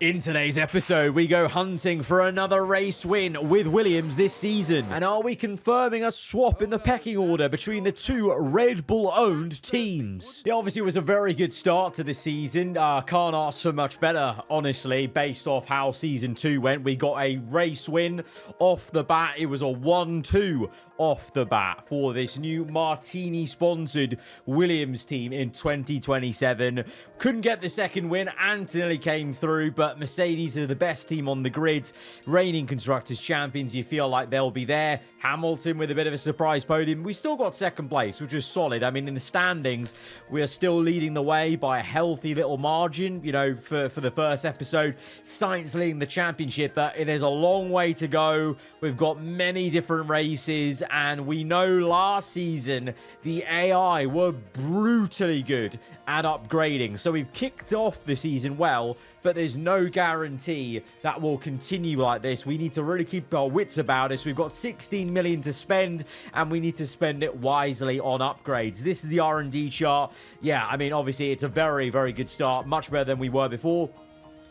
In today's episode, we go hunting for another race win with Williams this season. And are we confirming a swap in the pecking order between the two Red Bull-owned teams? It obviously was a very good start to the season. Can't ask for much better, honestly, based off how Season 2 went. We got a race win off the bat. It was a 1-2 off the bat for this new Martini-sponsored Williams team in 2027. Couldn't get the second win. Antonelli came through, but Mercedes are the best team on the grid. Reigning Constructors Champions, you feel like they'll be there. Hamilton with a bit of a surprise podium. We still got second place, which was solid. I mean, in the standings, we are still leading the way by a healthy little margin, you know, for the first episode. Sainz leading the championship, but there's a long way to go. We've got many different races, and we know last season the AI were brutally good at upgrading. So we've kicked off the season well, but there's no guarantee that will continue like this. We need to really keep our wits about us. We've got 16 million to spend, and we need to spend it wisely on upgrades. This is the R&D chart. Yeah, I mean, obviously, it's a very, very good start. Much better than we were before.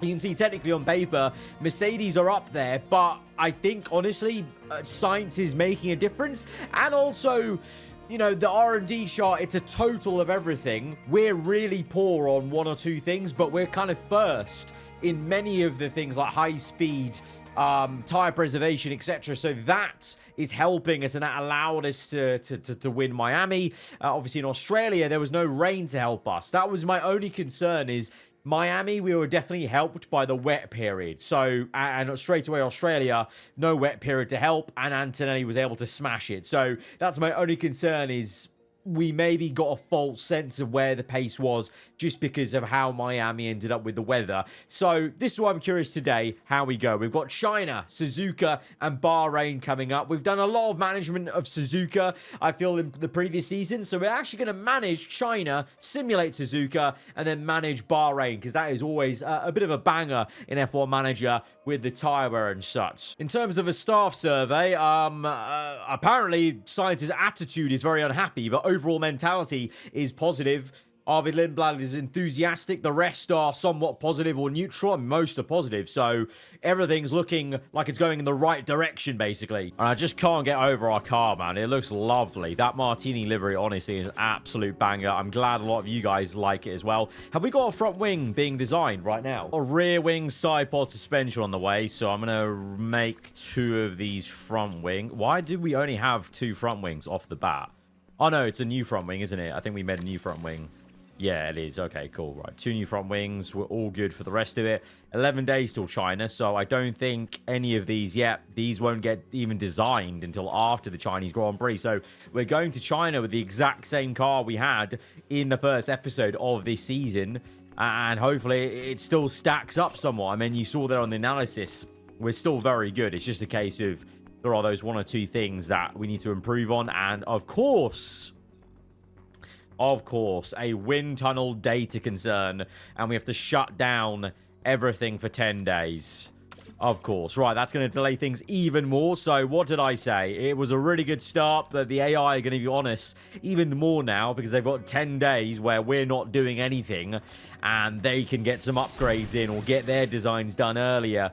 You can see technically on paper, Mercedes are up there, but I think, honestly, Sainz is making a difference. And also, you know, the R&D chart, it's a total of everything. We're really poor on one or two things, but we're kind of first in many of the things like high speed, tire preservation, etc. So that is helping us, and that allowed us to win Miami. Obviously, in Australia, there was no rain to help us. That was my only concern is Miami, we were definitely helped by the wet period. So, and straight away, Australia, no wet period to help, and Antonelli was able to smash it. So, that's my only concern is we maybe got a false sense of where the pace was just because of how Miami ended up with the weather. So this is why I'm curious today how we go. We've got China, Suzuka, and Bahrain coming up. We've done a lot of management of Suzuka, I feel, in the previous season. So we're actually going to manage China, simulate Suzuka, and then manage Bahrain, because that is always a bit of a banger in F1 Manager with the tire wear and such. In terms of a staff survey, apparently Sainz's attitude is very unhappy, but overall mentality is positive. Arvid Lindblad is enthusiastic. The rest are somewhat positive or neutral, and most are positive. So everything's looking like it's going in the right direction, basically. And I just can't get over our car, man. It looks lovely. That Martini livery, honestly, is an absolute banger. I'm glad a lot of you guys like it as well. Have we got a front wing being designed right now? A rear wing side pod suspension on the way. So I'm going to make 2 of these front wing. Why did we only have 2 front wings off the bat? Oh, no, it's a new front wing, isn't it? I think we made a new front wing. Yeah, it is. Okay, cool. Right, 2 new front wings. We're all good for the rest of it. 11 days till China, so I don't think any of these yet. These won't get even designed until after the Chinese Grand Prix. So we're going to China with the exact same car we had in the first episode of this season, and hopefully it still stacks up somewhat. I mean, you saw there on the analysis, we're still very good. It's just a case of there are those 1 or 2 things that we need to improve on, and of course, a wind tunnel data concern, and we have to shut down everything for 10 days. Of course. Right, that's going to delay things even more. So what did I say? It was a really good start, but the AI are going to be honest even more now because they've got 10 days where we're not doing anything, and they can get some upgrades in or get their designs done earlier.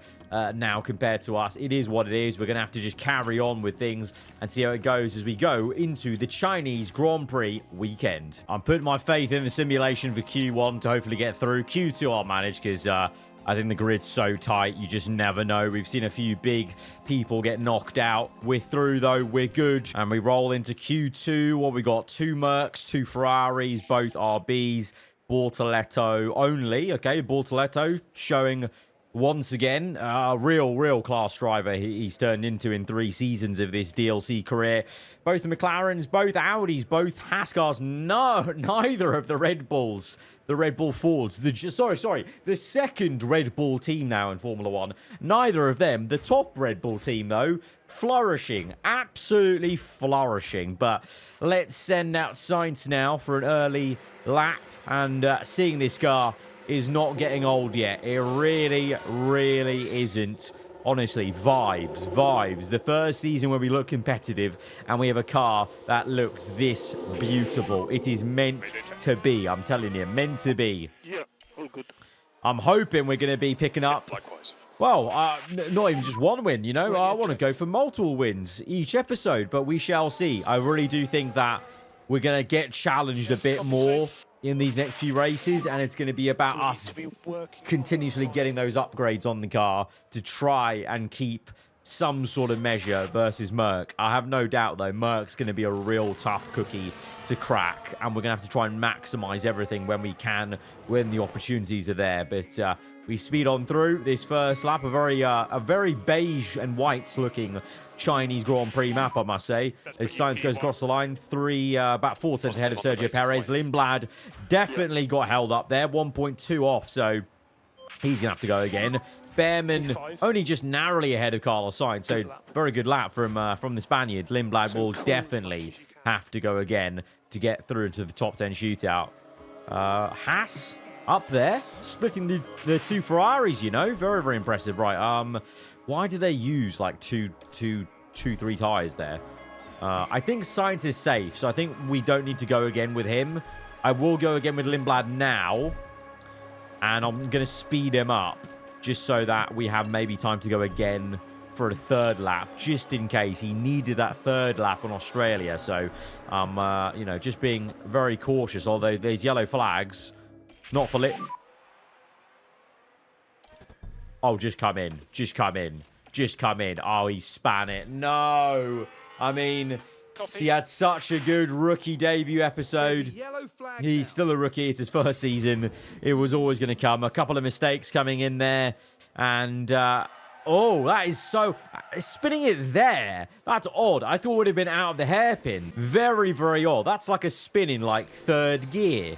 Now compared to us. It is what it is. We're going to have to just carry on with things and see how it goes as we go into the Chinese Grand Prix weekend. I'm putting my faith in the simulation for Q1 to hopefully get through. Q2 I'll manage because I think the grid's so tight, you just never know. We've seen a few big people get knocked out. We're through, though. We're good. And we roll into Q2. What we got? 2 Mercs, 2 Ferraris, both RBs. Bortoletto only. Okay, Bortoletto showing once again, a real class driver he's turned into in 3 seasons of this DLC career. Both the McLarens, both Audis, both Haskars. No, neither of the Red Bulls. The Red Bull Fords. The second Red Bull team now in Formula 1. Neither of them. The top Red Bull team, though, flourishing. Absolutely flourishing. But let's send out Sainz now for an early lap. And seeing this car is not getting old yet. It really isn't. Honestly, vibes. The first season where we look competitive and we have a car that looks this beautiful. It is meant to be. I'm telling you, meant to be. Yeah, all good. I'm hoping we're going to be picking up... Likewise. Well, not even just one win, you know. I want to go for multiple wins each episode, but we shall see. I really do think that we're going to get challenged a bit more in these next few races, and it's going to be about us continuously getting those upgrades on the car to try and keep some sort of measure versus Merc. I have no doubt, though, Merc's going to be a real tough cookie to crack, and we're going to have to try and maximize everything when we can, when the opportunities are there. But we speed on through this first lap, a very beige and white looking Chinese Grand Prix map, I must say. As Sainz goes across the line, about 4 tenths ahead of Sergio Perez. Lindblad definitely got held up there, 1.2 off, so he's going to have to go again. Behrman only just narrowly ahead of Carlos Sainz, so very good lap from the Spaniard. Lindblad will definitely have to go again to get through to the top 10 shootout. Haas up there, splitting the two Ferraris, you know. Very, very impressive. Right, why do they use like three tires there? I think Sainz is safe, so I think we don't need to go again with him. I will go again with Lindblad now, and I'm going to speed him up just so that we have maybe time to go again for a third lap, just in case he needed that third lap on Australia. So, you know, just being very cautious, although these yellow flags, not for lit. Oh, just come in. Just come in. Just come in. Oh, he span it. No. I mean, he had such a good rookie debut episode. He's still a rookie. It's his first season. It was always going to come. A couple of mistakes coming in there. And, oh, that is so... Spinning it there. That's odd. I thought it would have been out of the hairpin. Very, very odd. That's like a spin in, like, third gear.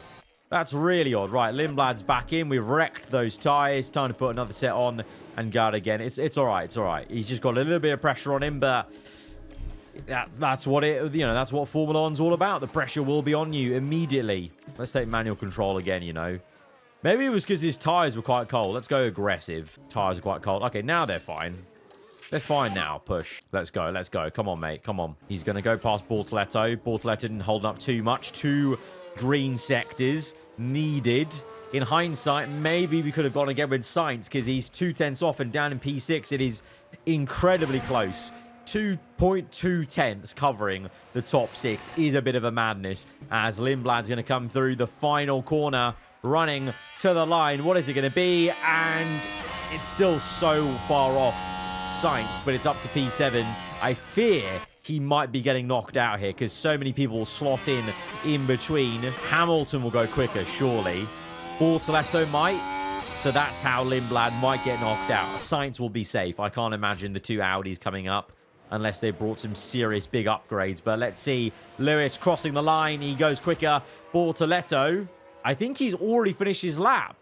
That's really odd. Right, Lindblad's back in. We've wrecked those tyres. Time to put another set on and go out again. It's all right. It's all right. He's just got a little bit of pressure on him, but... That's what that's what Formula One's all about. The pressure will be on you immediately. Let's take manual control again, you know. Maybe it was because his tires were quite cold. Let's go aggressive. Tires are quite cold. Okay, now they're fine. They're fine now. Push. Let's go. Let's go. Come on, mate. Come on. He's going to go past Bortoleto. Bortoleto didn't hold up too much. 2 green sectors needed. In hindsight, maybe we could have gone again with Sainz because he's 2 tenths off and down in P6. It is incredibly close. 2.2 tenths covering the top 6 is a bit of a madness as Lindblad's going to come through the final corner running to the line. What is it going to be? And it's still so far off Sainz, but it's up to P7. I fear he might be getting knocked out here because so many people will slot in between. Hamilton will go quicker, surely. Bortoleto might. So that's how Lindblad might get knocked out. Sainz will be safe. I can't imagine the 2 Audis coming up unless they brought some serious big upgrades. But let's see. Lewis crossing the line. He goes quicker. Bortoleto, I think he's already finished his lap.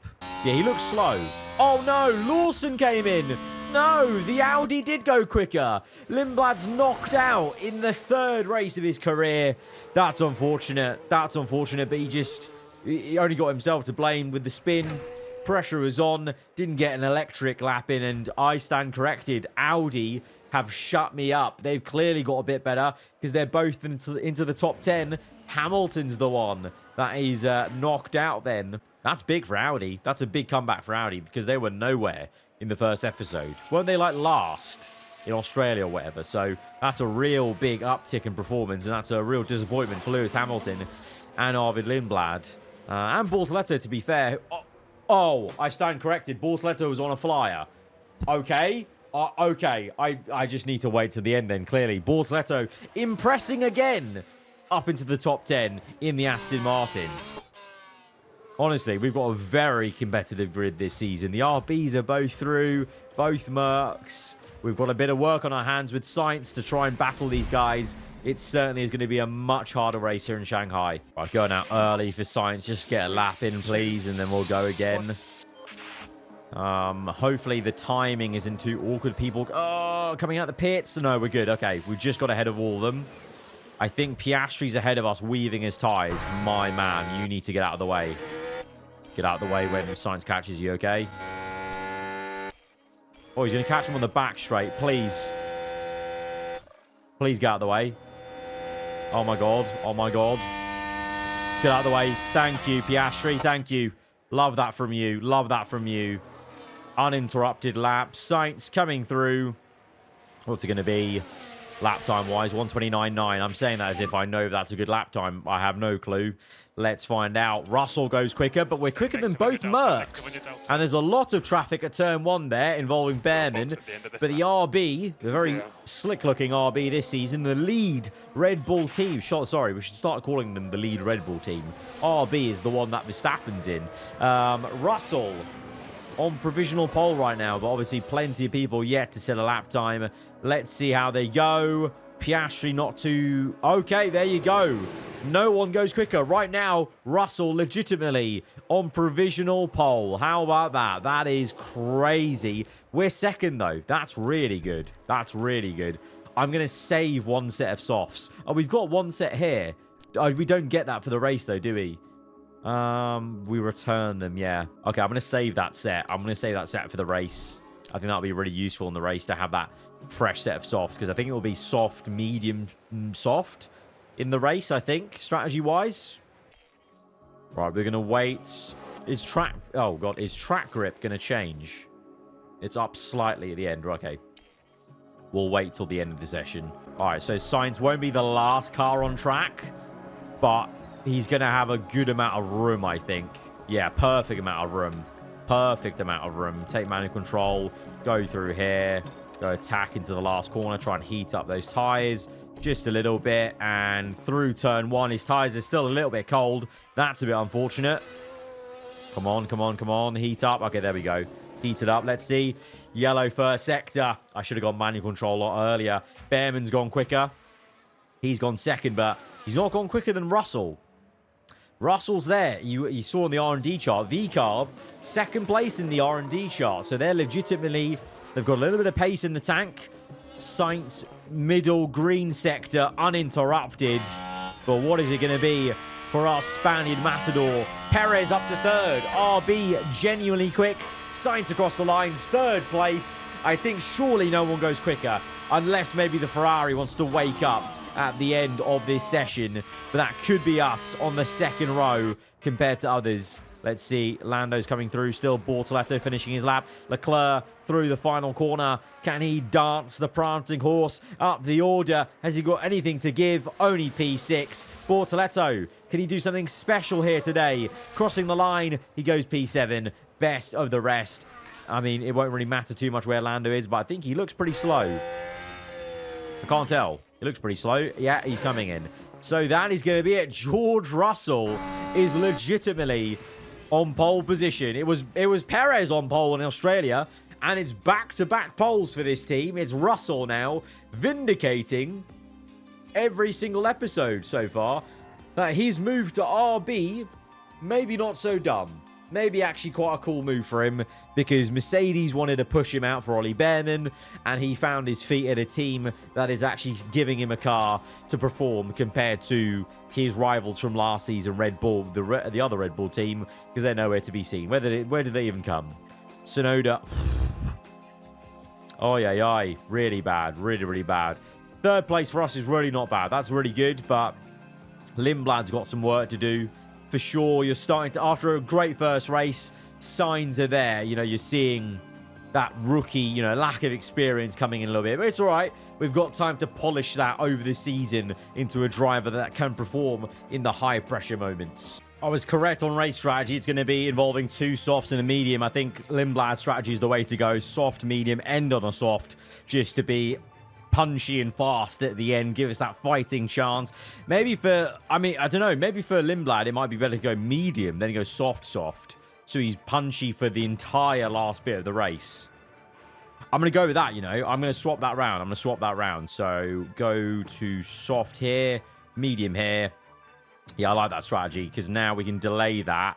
Yeah, he looks slow. Oh, no. Lawson came in. No, the Audi did go quicker. Lindblad's knocked out in the 3rd race of his career. That's unfortunate. That's unfortunate, but he only got himself to blame with the spin. Pressure was on. Didn't get an electric lap in, and I stand corrected. Audi have shut me up. They've clearly got a bit better because they're both into the top 10. Hamilton's the one that is knocked out then. That's big for Audi. That's a big comeback for Audi because they were nowhere in the first episode. Weren't they like last in Australia or whatever? So that's a real big uptick in performance, and that's a real disappointment for Lewis Hamilton and Arvid Lindblad. And Bortoleto, to be fair. Oh, I stand corrected. Bortoleto was on a flyer. Okay. Okay, I just need to wait to the end then, clearly. Bortoleto impressing again up into the top 10 in the Aston Martin. Honestly, we've got a very competitive grid this season. The RBs are both through, both Mercs. We've got a bit of work on our hands with Sainz to try and battle these guys. It certainly is going to be a much harder race here in Shanghai. Right, going out early for Sainz. Just get a lap in, please, and then we'll go again. Hopefully the timing isn't too awkward. People coming out the pits. No, we're good. Okay, we just got ahead of all of them. I think Piastri's ahead of us, weaving his tires. My man, you need to get out of the way. Get out of the way when Sainz catches you, okay? Oh, he's going to catch him on the back straight. Please. Please get out of the way. Oh, my God. Oh, my God. Get out of the way. Thank you, Piastri. Thank you. Love that from you. Love that from you. Uninterrupted lap. Sainz coming through. What's it going to be? Lap time-wise, 1:29.9. I'm saying that as if I know that's a good lap time. I have no clue. Let's find out. Russell goes quicker, but we're quicker than both Mercs. And there's a lot of traffic at turn 1 there involving Behrman. But the RB, the very slick-looking RB this season, the lead Red Bull team. Sorry, we should start calling them the lead Red Bull team. RB is the one that Verstappen's in. Russell on provisional pole right now, but obviously plenty of people yet to set a lap time. Let's see how they go. Piastri not too... Okay, there you go. No one goes quicker. Right now, Russell legitimately on provisional pole. How about that? That is crazy. We're second, though. That's really good. That's really good. I'm going to save one set of softs. Oh, we've got one set here. We don't get that for the race, though, do we? We return them, yeah. Okay, I'm going to save that set. I'm going to save that set for the race. I think that'll be really useful in the race to have that fresh set of softs, because I think it will be soft, medium, soft in the race, I think, strategy-wise. Right, we're going to wait. Is track... Oh, God. Is track grip going to change? It's up slightly at the end. Okay. We'll wait till the end of the session. All right, so Sainz won't be the last car on track, but he's going to have a good amount of room, I think. Yeah, perfect amount of room. Perfect amount of room. Take manual control. Go through here. Go attack into the last corner. Try and heat up those tyres just a little bit. And through turn 1, his tyres are still a little bit cold. That's a bit unfortunate. Come on, come on, come on. Heat up. Okay, there we go. Heat it up. Let's see. Yellow first sector. I should have gone manual control a lot earlier. Behrman's gone quicker. He's gone second, but he's not gone quicker than Russell. Russell's there. You saw in the R&D chart. VCarb, second place in the R&D chart. So they're legitimately... They've got a little bit of pace in the tank. Sainz, middle green sector, uninterrupted. But what is it going to be for our Spaniard Matador? Perez up to third. RB genuinely quick. Sainz across the line, third place. I think surely no one goes quicker. Unless maybe the Ferrari wants to wake up at the end of this session. But that could be us on the second row compared to others. Let's see. Lando's coming through. Still Bortoletto finishing his lap. Leclerc through the final corner. Can he dance the prancing horse up the order? Has he got anything to give? Only P6. Bortoletto, can he do something special here today? Crossing the line, he goes P7. Best of the rest. I mean, it won't really matter too much where Lando is, but I think he looks pretty slow. I can't tell. He looks pretty slow. Yeah, he's coming in. So that is going to be it. George Russell is legitimately on pole position. It was Perez on pole in Australia, and it's back-to-back poles for this team. It's Russell now, vindicating every single episode so far that his move to RB, maybe not so dumb. Maybe actually quite a cool move for him, because Mercedes wanted to push him out for Ollie Behrman, and he found his feet at a team that is actually giving him a car to perform compared to his rivals from last season, Red Bull, the other Red Bull team, because they're nowhere to be seen. Where did they even come? Sonoda. Oh, yeah. Really bad. Really, really bad. Third place for us is really not bad. That's really good, but Lindblad's got some work to do. For sure, you're starting to, after a great first race, signs are there. You know, you're seeing that rookie, lack of experience coming in a little bit. But it's all right. We've got time to polish that over the season into a driver that can perform in the high-pressure moments. I was correct on race strategy. It's going to be involving 2 softs and a medium. I think Lindblad's strategy is the way to go. Soft, medium, end on a soft, just to be punchy and fast at the end, give us that fighting chance. Maybe for, I don't know, maybe for Lindblad, it might be better to go medium, then go soft. So he's punchy for the entire last bit of the race. I'm going to go with that, I'm going to swap that round. So go to soft here, medium here. Yeah, I like that strategy, because now we can delay that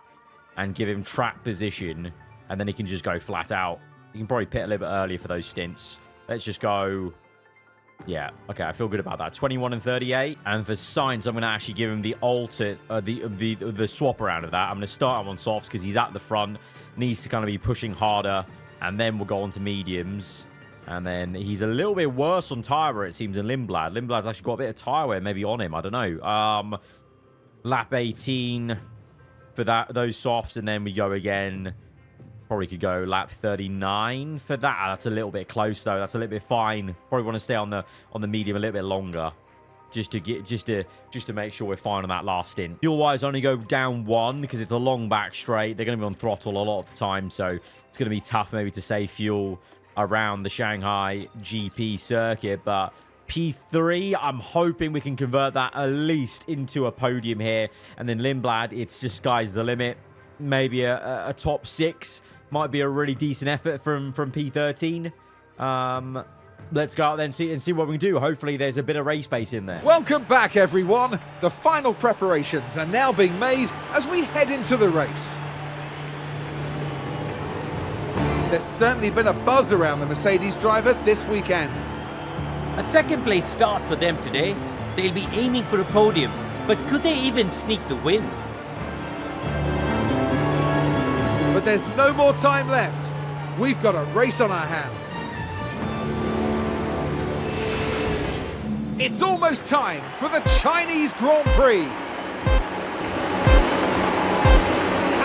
and give him track position, and then he can just go flat out. He can probably pit a little bit earlier for those stints. Let's just go... Yeah, okay, I feel good about that. 21 and 38. And for Sainz, I'm going to actually give him the the swap around of that. I'm going to start him on softs because he's at the front. Needs to kind of be pushing harder. And then we'll go on to mediums. And then he's a little bit worse on tyre wear, it seems, than Lindblad. Lindblad's actually got a bit of tyre wear maybe on him. I don't know. Lap 18. for those softs, and then we go again. Probably could go lap 39 for that. That's a little bit close though. That's a little bit fine. Probably want to stay on the medium a little bit longer, just to make sure we're fine on that last stint. Fuel wise, only go down 1 because it's a long back straight. They're going to be on throttle a lot of the time, so it's going to be tough maybe to save fuel around the Shanghai GP circuit. But P3, I'm hoping we can convert that at least into a podium here. And then Lindblad, it's just sky's the limit. Maybe a top 6 might be a really decent effort from P13. Let's go out then and see what we can do. Hopefully there's a bit of race pace in there. Welcome back, everyone. The final preparations are now being made as we head into the race. There's certainly been a buzz around the Mercedes driver this weekend. A second place start for them today. They'll be aiming for a podium, but could they even sneak the win? But there's no more time left. We've got a race on our hands. It's almost time for the Chinese Grand Prix.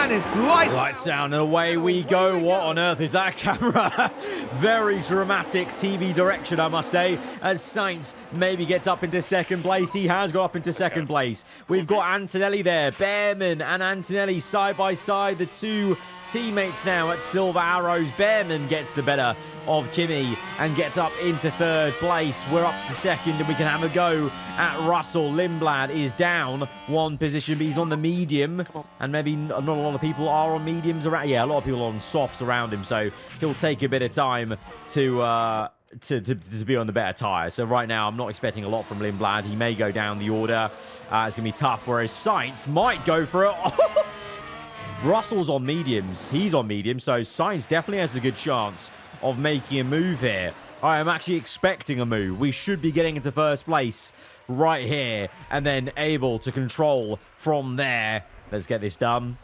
And it's lights down and away we go. What on earth is that camera? Very dramatic TV direction, I must say, as Sainz maybe gets up into second place. He has got up into second place. We've got Antonelli there. Behrman and Antonelli side by side. The two teammates now at Silver Arrows. Behrman gets the better of Kimi and gets up into third place. We're up to second and we can have a go at Russell. Lindblad is down 1 position, but he's on the medium, and maybe not a lot of people are on mediums around. Yeah, a lot of people are on softs around him, so he'll take a bit of time to be on the better tyre. So right now, I'm not expecting a lot from Lindblad. He may go down the order. It's going to be tough, whereas Sainz might go for it. Russell's on mediums. He's on mediums, so Sainz definitely has a good chance of making a move here. I am actually expecting a move. We should be getting into first place right here and then able to control from there. Let's get this done.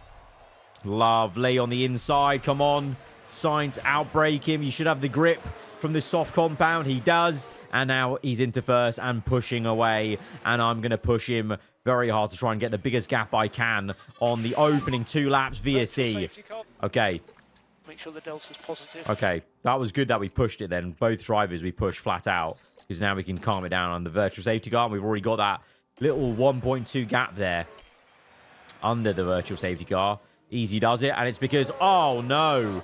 Lovely on the inside. Come on. Sainz, outbrake him. You should have the grip from this soft compound. He does. And now he's into first and pushing away. And I'm going to push him very hard to try and get the biggest gap I can on the opening 2 laps VSC. Okay. Make sure the delta's positive. Okay, that was good that we pushed it then. Both drivers we pushed flat out, because now we can calm it down on the virtual safety car. And we've already got that little 1.2 gap there under the virtual safety car. Easy does it, and it's because, oh no,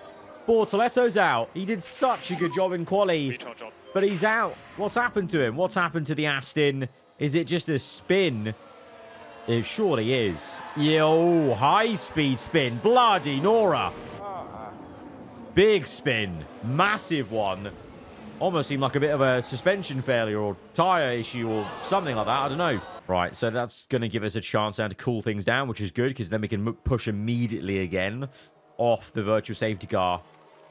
Bortoletto's out. He did such a good job in quali, but he's out. What's happened to him? What's happened to the Aston? Is it just a spin? It surely is. Yo, high-speed spin. Bloody Nora. Big spin. Massive one. Almost seemed like a bit of a suspension failure or tyre issue or something like that. I don't know. Right, so that's going to give us a chance now to cool things down, which is good, because then we can push immediately again off the virtual safety car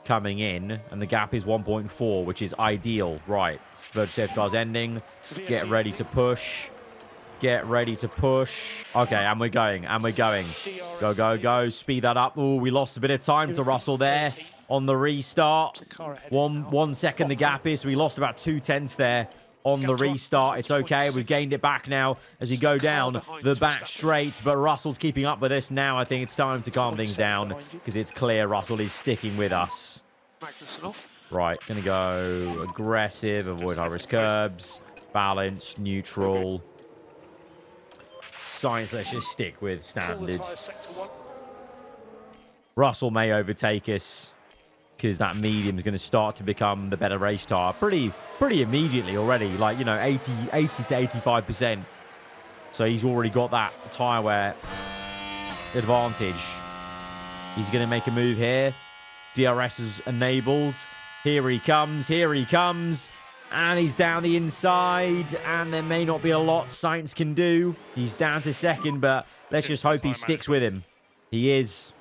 coming in. And the gap is 1.4, which is ideal. Right, virtual safety car's ending. Get ready to push. Get ready to push. Okay, and we're going. And we're going. Go, go, go. Speed that up. Oh, we lost a bit of time to Russell there on the restart. 1 second the gap is. So we lost about 2/10 there on the restart. It's okay. We've gained it back now as we go down the back straight. But Russell's keeping up with us now. I think it's time to calm things down, because it's clear Russell is sticking with us. Right, going to go aggressive. Avoid high-risk curbs. Balance. Neutral. Science, let's just stick with standard. Russell may overtake us, because that medium is going to start to become the better race tire pretty immediately already, like, you know, 80 to 85%. So he's already got that tire wear advantage. He's going to make a move here. DRS is enabled. Here he comes. Here he comes. And he's down the inside, and there may not be a lot Sainz can do. He's down to second, but let's just hope he sticks with him. He is.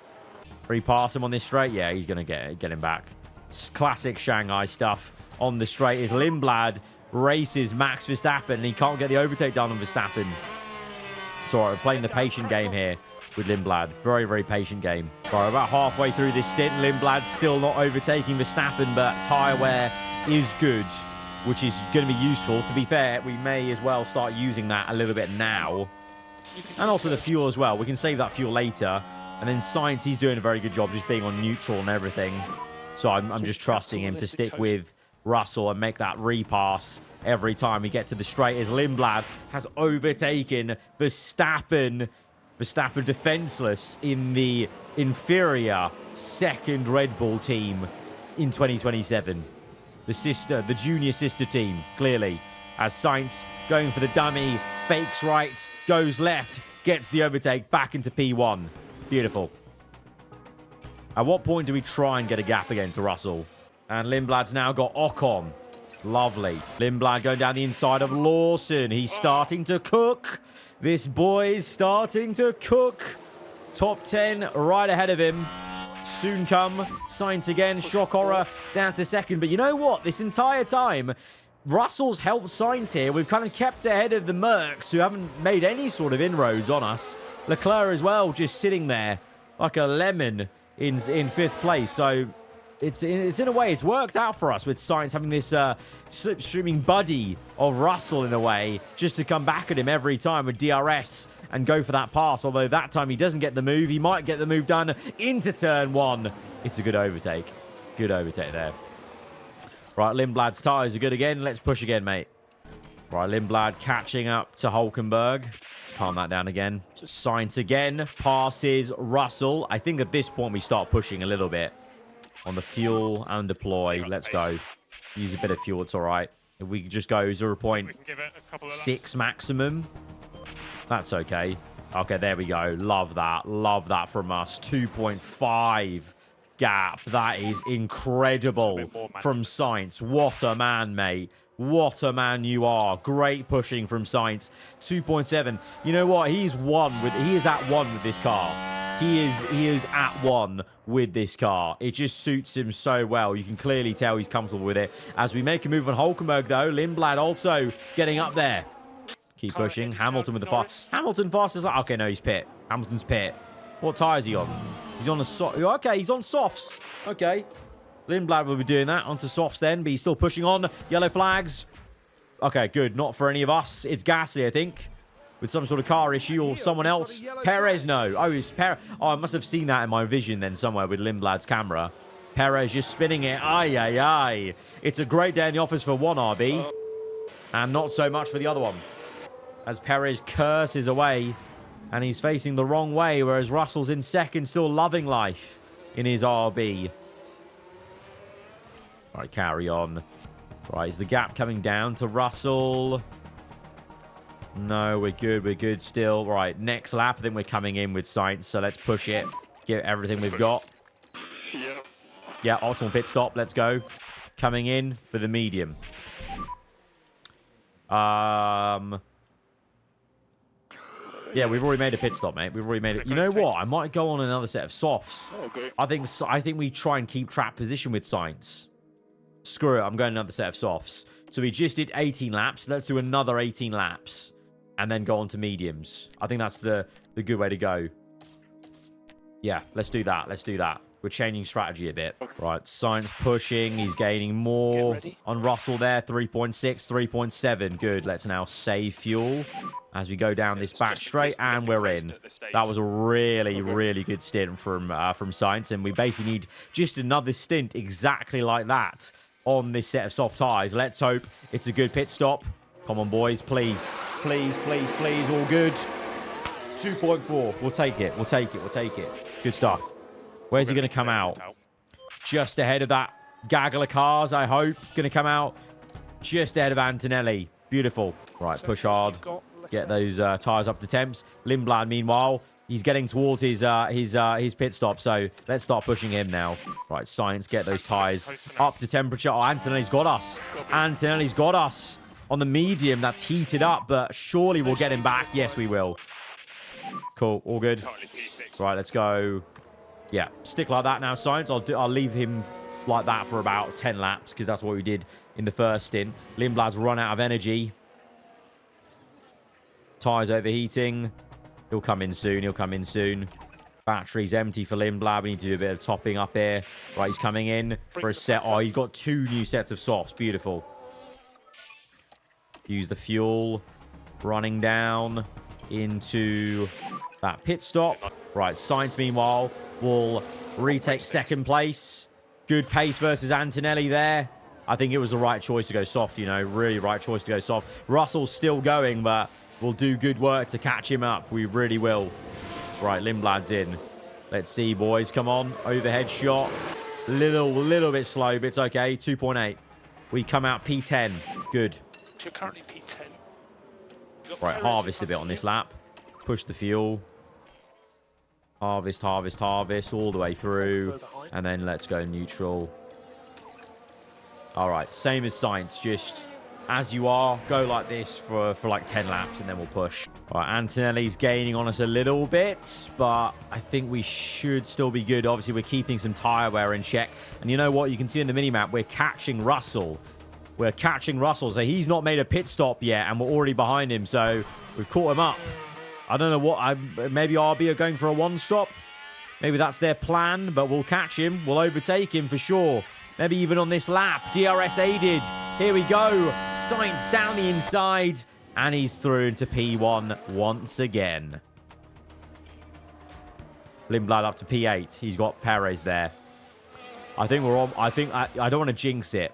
Free pass him on this straight. Yeah, he's going to get him back. It's classic Shanghai stuff on the straight. Is Lindblad races Max Verstappen, and he can't get the overtake done on Verstappen. So we're playing the patient game here with Lindblad. Very, very patient game. Right, about halfway through this stint, Lindblad still not overtaking Verstappen, but tyre wear is good, which is going to be useful. To be fair, we may as well start using that a little bit now. And also the fuel as well. We can save that fuel later. And then Science, he's doing a very good job just being on neutral and everything. So I'm just trusting him to stick with Russell and make that repass every time we get to the straight, as Lindblad has overtaken Verstappen defenseless in the inferior second Red Bull team in 2027. The junior sister team, clearly. As Sainz going for the dummy, fakes right, goes left, gets the overtake back into P1. Beautiful. At what point do we try and get a gap again to Russell? And Lindblad's now got Ocon. Lovely. Lindblad going down the inside of Lawson. He's starting to cook. This boy's starting to cook. Top 10 right ahead of him. Soon come. Sainz again. Shock horror down to second. But you know what? This entire time, Russell's helped Sainz here. We've kind of kept ahead of the Mercs, who haven't made any sort of inroads on us. Leclerc as well, just sitting there like a lemon in 5th place. So it's in a way, it's worked out for us with Sainz having this slipstreaming buddy of Russell in a way, just to come back at him every time with DRS and go for that pass. Although that time he doesn't get the move. He might get the move done into turn 1. It's a good overtake. Good overtake there. Right, Lindblad's tyres are good again. Let's push again, mate. Right, Lindblad catching up to Hulkenberg. Let's calm that down again. Sainz again. Passes Russell. I think at this point we start pushing a little bit on the fuel and deploy. Let's go. Use a bit of fuel. It's all right. If we just go 0.6 maximum, that's okay. Okay, there we go. Love that. Love that from us. 2.5 gap. That is incredible from Sainz. What a man, mate. What a man you are. Great pushing from Sainz. 2.7. You know what? He is at 1 with this car. He is at 1 with this car. It just suits him so well. You can clearly tell he's comfortable with it. As we make a move on Hulkenberg, though, Lindblad also getting up there. Keep pushing. Hamilton with the fast. Hamilton fastest. Okay, no, he's pit. Hamilton's pit. What tyre is he on? He's on a okay, he's on softs. Okay. Lindblad will be doing that. Onto softs then, but he's still pushing on. Yellow flags. Okay, good. Not for any of us. It's Gasly, I think, with some sort of car issue or someone else. Perez, no. Oh, it's Perez. Oh, I must have seen that in my vision then somewhere with Lindblad's camera. Perez just spinning it. Ay, ay, ay. It's a great day in the office for one RB, and not so much for the other one. As Perez curses away, and he's facing the wrong way, whereas Russell's in second, still loving life in his RB. Right, carry on. Right, is the gap coming down to Russell? No, we're good. We're good still. Right, next lap, I think we're coming in with Sainz, so let's push it. Give everything we've got. Yeah, optimal pit stop. Let's go. Coming in for the medium. Yeah, we've already made a pit stop, mate. We've already made it. You know what? I might go on another set of softs. Okay. I think we try and keep track position with Sainz. Screw it. I'm going another set of softs. So we just did 18 laps. Let's do another 18 laps and then go on to mediums. I think that's the good way to go. Yeah, let's do that. Let's do that. We're changing strategy a bit. Right, Sainz pushing. He's gaining more on Russell there. 3.6, 3.7. Good. Let's now save fuel as we go down this back straight, and we're in. That was a really, really good stint from Sainz, and we basically need just another stint exactly like that on this set of soft tyres. Let's hope it's a good pit stop. Come on, boys. Please. Please, please, please. All good. 2.4. We'll take it. We'll take it. We'll take it. Good stuff. Where's he going to come out? Just ahead of that gaggle of cars, I hope. Going to come out just ahead of Antonelli. Beautiful. Right, push hard. Get those tyres up to temps. Lindblad, meanwhile, he's getting towards his pit stop, so let's start pushing him now. Right, Sainz, get those tyres up to temperature. Oh, Antonelli's got us. Antonelli's got us on the medium. That's heated up, but surely we'll get him back. Yes, we will. Cool, all good. Right, let's go. Yeah, stick like that now, Sainz. I'll leave him like that for about 10 laps, because that's what we did in the first stint. Lindblad's run out of energy. Tyres overheating. He'll come in soon. He'll come in soon. Battery's empty for Lindblad. We need to do a bit of topping up here. Right, he's coming in for a set. Oh, he's got 2 new sets of softs. Beautiful. Use the fuel. Running down into that pit stop. Right, Sainz, meanwhile, will retake second place. Good pace versus Antonelli there. I think it was the right choice to go soft, you know. Really right choice to go soft. Russell's still going, but we'll do good work to catch him up. We really will. Right, Lindblad's in. Let's see, boys. Come on. Overhead shot. Little bit slow, but it's okay. 2.8. We come out P10. Good. You're currently P10. Right, harvest a bit on this lap. Push the fuel. Harvest, harvest, harvest all the way through. And then let's go neutral. All right, same as Sainz. Just as you are, go like this for like 10 laps, and then we'll push. All right, Antonelli's gaining on us a little bit, but I think we should still be good. Obviously, we're keeping some tyre wear in check. And you know what? You can see in the minimap, we're catching Russell. We're catching Russell, so he's not made a pit stop yet, and we're already behind him, so we've caught him up. I don't know what... maybe RB are going for a one-stop. Maybe that's their plan, but we'll catch him. We'll overtake him for sure. Maybe even on this lap. DRS aided. Here we go. Sainz down the inside, and he's through into P1 once again. Lindblad up to P8. He's got Perez there. I think we're on... I don't want to jinx it.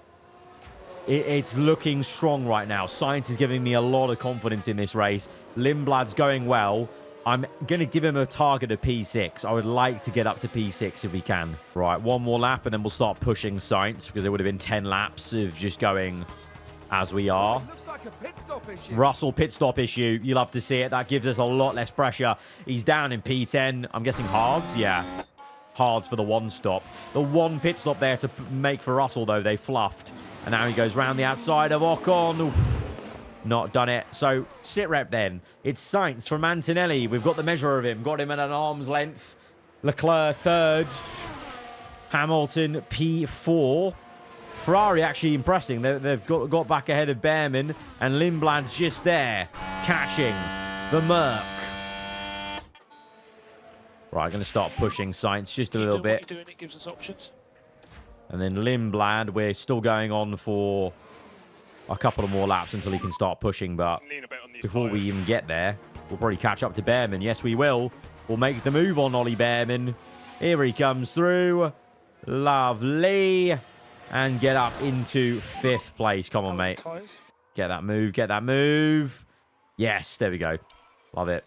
It's looking strong right now. Sainz is giving me a lot of confidence in this race. Lindblad's going well. I'm going to give him a target of P6. I would like to get up to P6 if we can. Right, one more lap, and then we'll start pushing Sainz, because it would have been 10 laps of just going as we are. Looks like a pit stop issue. Russell pit stop issue. You love to see it. That gives us a lot less pressure. He's down in P10. I'm guessing hards? Yeah. Hards for the one stop. The one pit stop there to make for Russell, though. They fluffed. And now he goes round the outside of Ocon. Oof. Not done it. So, sit rep then. It's Sainz from Antonelli. We've got the measure of him. Got him at an arm's length. Leclerc third. Hamilton P4. Ferrari actually impressing. They've got back ahead of Behrman. And Lindblad's just there. Catching the Merc. Right, going to start pushing Sainz just a little bit. What you're doing, it gives us options. And then Lindblad, we're still going on for a couple of more laps until he can start pushing. But before we even get there, we'll probably catch up to Behrman. Yes, we will. We'll make the move on Ollie Behrman. Here he comes through. Lovely. And get up into 5th place. Come on, mate. Get that move. Get that move. Yes, there we go. Love it.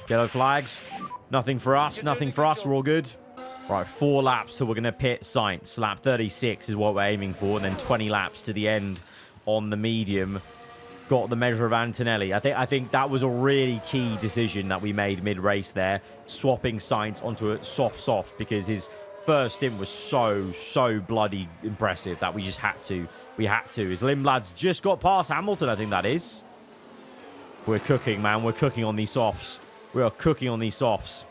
Yellow flags. Nothing for us. Nothing for us. We're all good. Right, 4 laps, so we're going to pit Sainz. Lap 36 is what we're aiming for, and then 20 laps to the end on the medium. Got the measure of Antonelli. I think that was a really key decision that we made mid-race there, swapping Sainz onto a soft, because his first stint was so bloody impressive that we just had to. We had to. His Lindblad's just got past Hamilton, I think that is. We're cooking, man. We're cooking on these softs. We are cooking on these softs.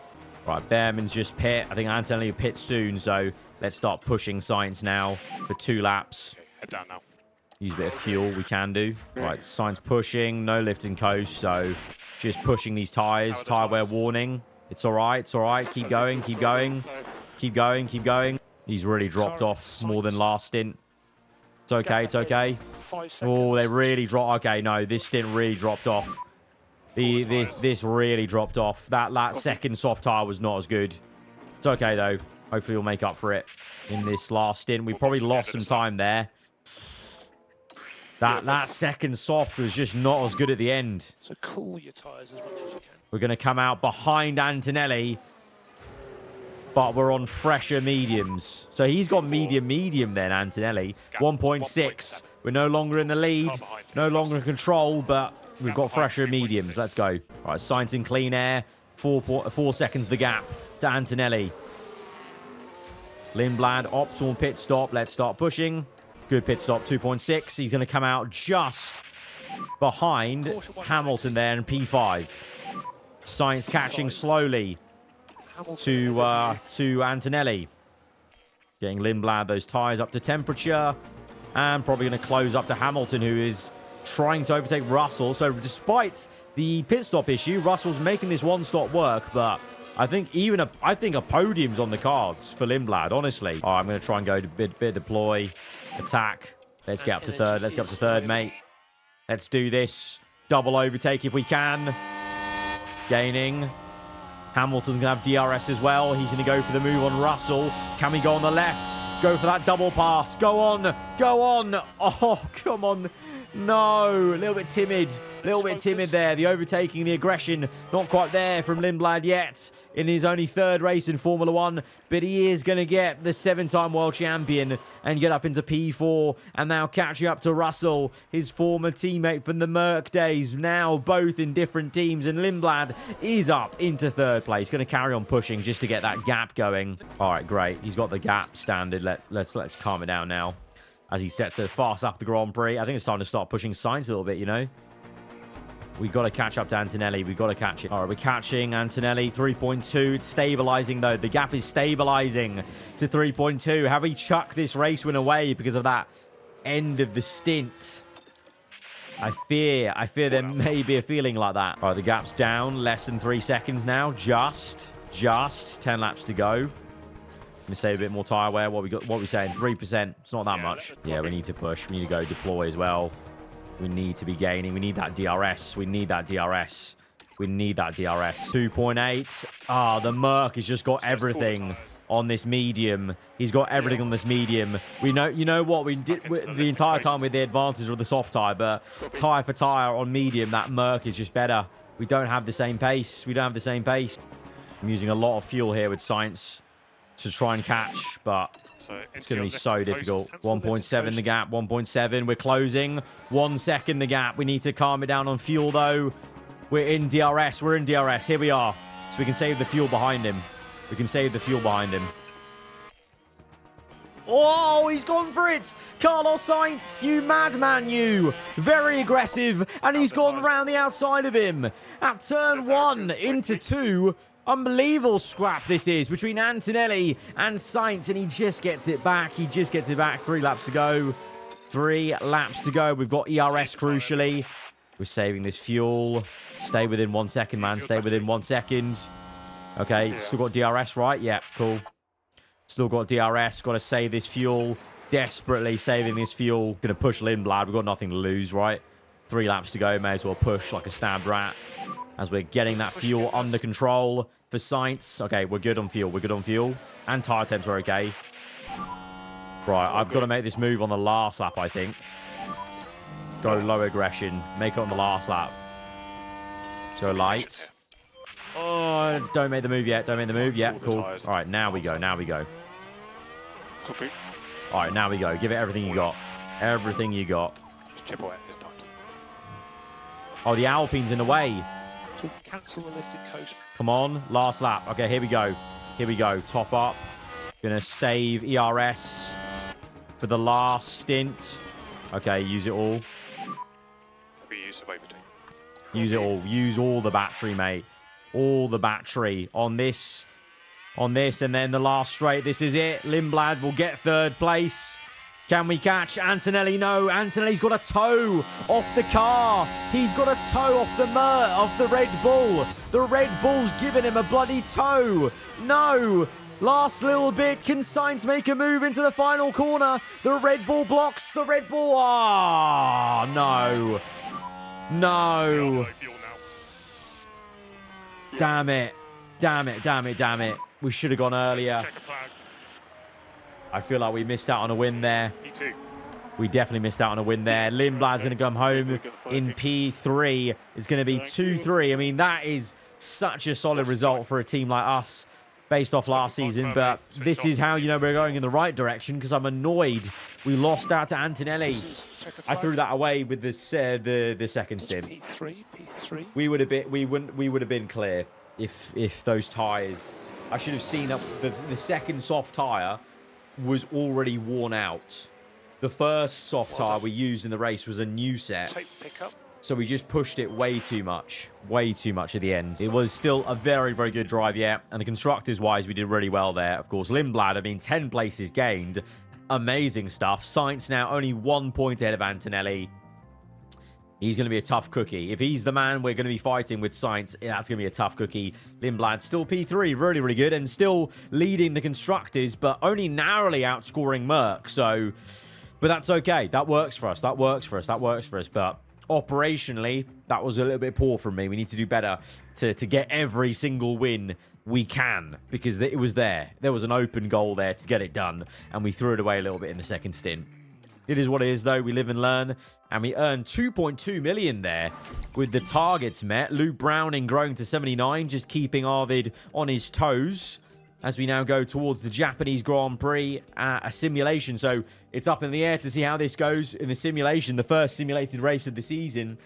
Right, Behrman's just pit. I think Antonelli will pit soon, so let's start pushing Sainz now for 2 laps. Okay, head down now. Use a bit of fuel, we can do. Right, Sainz pushing, no lift and coast, so just pushing these tyres. Tyre wear warning. It's all right, it's all right. Keep going, keep going. Keep going, keep going. He's really dropped off more than last stint. It's okay, it's okay. Oh, they really dropped. Okay, no, this stint really dropped off. This really dropped off. That second soft tire was not as good. It's okay, though. Hopefully we'll make up for it in this last stint. We probably lost some time there. That second soft was just not as good at the end. So cool your tyres as much as you can. We're going to come out behind Antonelli, but we're on fresher mediums. So he's got medium then, Antonelli. 1.6. We're no longer in the lead. No longer in control, but... we've got fresher mediums. Let's go. All right, Sainz in clean air. 4 seconds the gap to Antonelli. Lindblad, optimal pit stop. Let's start pushing. Good pit stop, 2.6. He's going to come out just behind Hamilton there in P5. Sainz catching slowly to Antonelli. Getting Lindblad those tyres up to temperature. And probably going to close up to Hamilton, who is... trying to overtake Russell. So despite the pit stop issue, Russell's making this one stop work, but I think a podium's on the cards for Lindblad, honestly. All right, I'm going to try and go to bit deploy, attack. Let's get up to third. Let's get up to third, mate. Let's do this. Double overtake if we can. Gaining. Hamilton's going to have DRS as well. He's going to go for the move on Russell. Can we go on the left? Go for that double pass. Go on. Go on. Oh, come on. No. A little bit timid. A little bit timid there. The overtaking, the aggression, not quite there from Lindblad yet in his only third race in Formula 1. But he is going to get the 7-time world champion and get up into P4. And now catching up to Russell, his former teammate from the Merc days. Now both in different teams. And Lindblad is up into third place. Going to carry on pushing just to get that gap going. All right, great. He's got the gap standard. Let's calm it down now as he sets it fast up the Grand Prix. I think it's time to start pushing Sainz a little bit, you know. We got to catch up to Antonelli. We got to catch it. All right, we're catching Antonelli. 3.2. It's stabilizing, though. The gap is stabilizing to 3.2. Have we chucked this race win away because of that end of the stint? I fear there may be a feeling like that. All right, the gap's down. Less than 3 seconds now. Just 10 laps to go. I'm gonna save a bit more tire wear. What are we saying? 3%. It's not that much. Yeah, we need to push. We need to go deploy as well. We need to be gaining. We need that DRS. We need that DRS. We need that DRS. 2.8. Ah, the Merc has just got everything on this medium. He's got everything on this medium. We know, you know what? We did the entire time with the advantage of the soft tire, but tire for tire on medium, that Merc is just better. We don't have the same pace. We don't have the same pace. I'm using a lot of fuel here with Sainz to try and catch, but it's going to be so difficult. 1.7 the gap, 1.7. We're closing. 1 second the gap. We need to calm it down on fuel, though. We're in DRS. We're in DRS. Here we are. So we can save the fuel behind him. We can save the fuel behind him. Oh, he's gone for it. Carlos Sainz, you madman, you. Very aggressive. And he's gone round the outside of him. At turn 1 into 2. Unbelievable scrap this is between Antonelli and Sainz, and he just gets it back. He just gets it back. 3 laps to go. 3 laps to go. We've got ERS crucially. We're saving this fuel. Stay within 1 second, man. Stay within 1 second. Okay, still got DRS, right? Yeah, cool. Still got DRS. Got to save this fuel. Desperately saving this fuel. Going to push Lindblad. We've got nothing to lose, right? 3 laps to go. May as well push like a stabbed rat. As we're getting that fuel under control for Sainz. Okay, we're good on fuel. We're good on fuel. And tire temps are okay. Right, I've got to make this move on the last lap, I think. Go low aggression. Make it on the last lap. Go light. Oh, don't make the move yet. Don't make the move yet. Cool. All right, now we go. Now we go. All right, now we go. Give it everything you got. Everything you got. Oh, the Alpine's in the way. Cancel the lifted coast. Come on, last lap. Okay, here we go. Here we go. Top up. Gonna save ERS for the last stint. Okay, use it all. Use it all. Use all the battery, mate. All the battery on this. On this, and then the last straight. This is it. Lindblad will get third place. Can we catch Antonelli? No, Antonelli's got a toe off the car. He's got a toe off the Red Bull. The Red Bull's giving him a bloody toe. No. Last little bit. Can Sainz make a move into the final corner? The Red Bull blocks. The Red Bull. Ah, no. No. Damn it. Damn it, damn it, damn it. We should have gone earlier. I feel like we missed out on a win there. We definitely missed out on a win there. Lindblad's going to come home in P3. It's going to be 2-3. I mean, that is such a solid result for a team like us based off last season. But this is how you know we're going in the right direction, because I'm annoyed we lost out to Antonelli. I threw that away with the second stint. P3. We would have been clear if those tyres. I should have seen up the second soft tyre was already worn out. The first soft tire we used in the race was a new set. So we just pushed it way too much at the end. It was still a very, very good drive, yeah. And the constructors-wise, we did really well there. Of course, Lindblad, I mean, 10 places gained. Amazing stuff. Sainz now only 1 point ahead of Antonelli. He's going to be a tough cookie. If he's the man we're going to be fighting with Sainz, that's going to be a tough cookie. Lindblad still P3, really, really good, and still leading the constructors, but only narrowly outscoring Merc. So, but that's okay. That works for us. That works for us. That works for us. But operationally, that was a little bit poor from me. We need to do better to get every single win we can, because it was there. There was an open goal there to get it done, and we threw it away a little bit in the second stint. It is what it is, though. We live and learn, and we earned 2.2 million there with the targets met. Luke Browning growing to 79, just keeping Arvid on his toes as we now go towards the Japanese Grand Prix, a simulation. So it's up in the air to see how this goes in the simulation, the first simulated race of the season.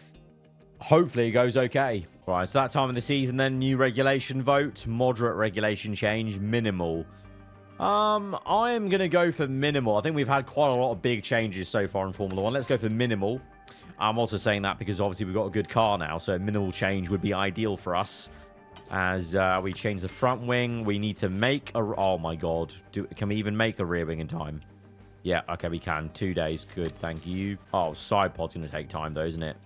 Hopefully it goes okay. Right, it's that time of the season then. New regulation vote, moderate regulation change, minimal. I am going to go for minimal. I think we've had quite a lot of big changes so far in Formula 1. Let's go for minimal. I'm also saying that because obviously we've got a good car now, so minimal change would be ideal for us. As we change the front wing, we need to make a... Oh my god. Can we even make a rear wing in time? Yeah, okay, we can. 2 days. Good, thank you. Oh, side pod's going to take time though, isn't it?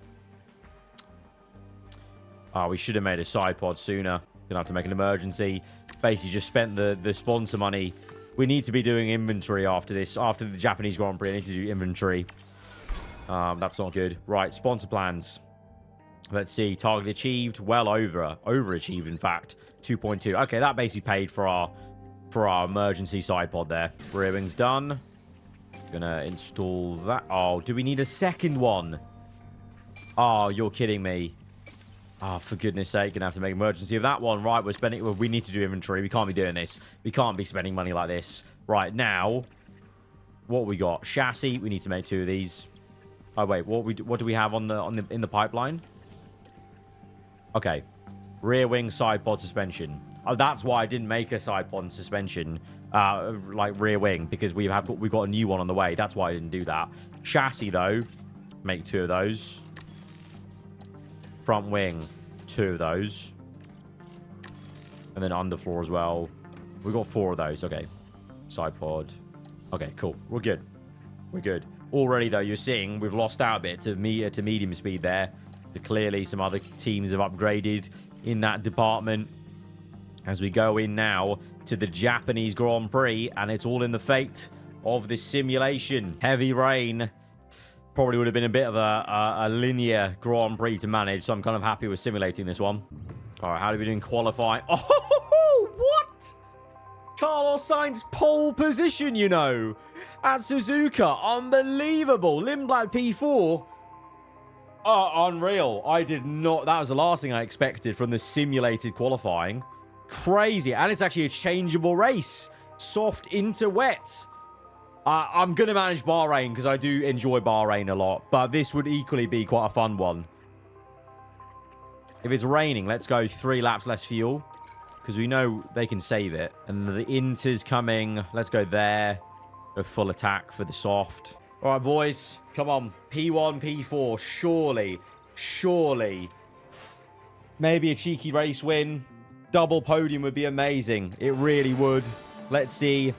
Oh, we should have made a side pod sooner. Gonna have to make an emergency. Basically just spent the sponsor money. We need to be doing inventory after this. After the Japanese Grand Prix, I need to do inventory. That's not good. Right, sponsor plans. Let's see. Target achieved. Well overachieved, in fact. 2.2. Okay, that basically paid for our emergency side pod there. Rear wing's done. Gonna install that. Oh, do we need a second one? Oh, you're kidding me. Oh, for goodness sake, gonna have to make emergency of that one. Right, we're spending... We need to do inventory. We can't be doing this. We can't be spending money like this. Right, now... What we got? Chassis. We need to make 2 of these. Oh, wait. What do we have in the pipeline? Okay. Rear wing side pod suspension. Oh, that's why I didn't make a side pod suspension. Like rear wing. Because we've got a new one on the way. That's why I didn't do that. Chassis, though. Make 2 of those. Front wing, 2 of those. And then underfloor as well. We got 4 of those. Okay. Side pod. Okay, cool. We're good. We're good. Already, though, you're seeing we've lost out a bit to medium speed there. Clearly, some other teams have upgraded in that department. As we go in now to the Japanese Grand Prix. And it's all in the fate of this simulation. Heavy rain. Probably would have been a bit of a linear Grand Prix to manage, so I'm kind of happy with simulating this one. All right, how do we do in qualifying? Oh, what? Carlos Sainz pole position, you know, at Suzuka. Unbelievable. Lindblad P4. Oh, unreal. I did not... That was the last thing I expected from the simulated qualifying. Crazy. And it's actually a changeable race. Soft into wet. I'm going to manage Bahrain because I do enjoy Bahrain a lot. But this would equally be quite a fun one. If it's raining, let's go 3 laps less fuel. Because we know they can save it. And the Inter's coming. Let's go there. Go full attack for the soft. All right, boys. Come on. P1, P4. Surely. Surely. Maybe a cheeky race win. Double podium would be amazing. It really would. Let's see.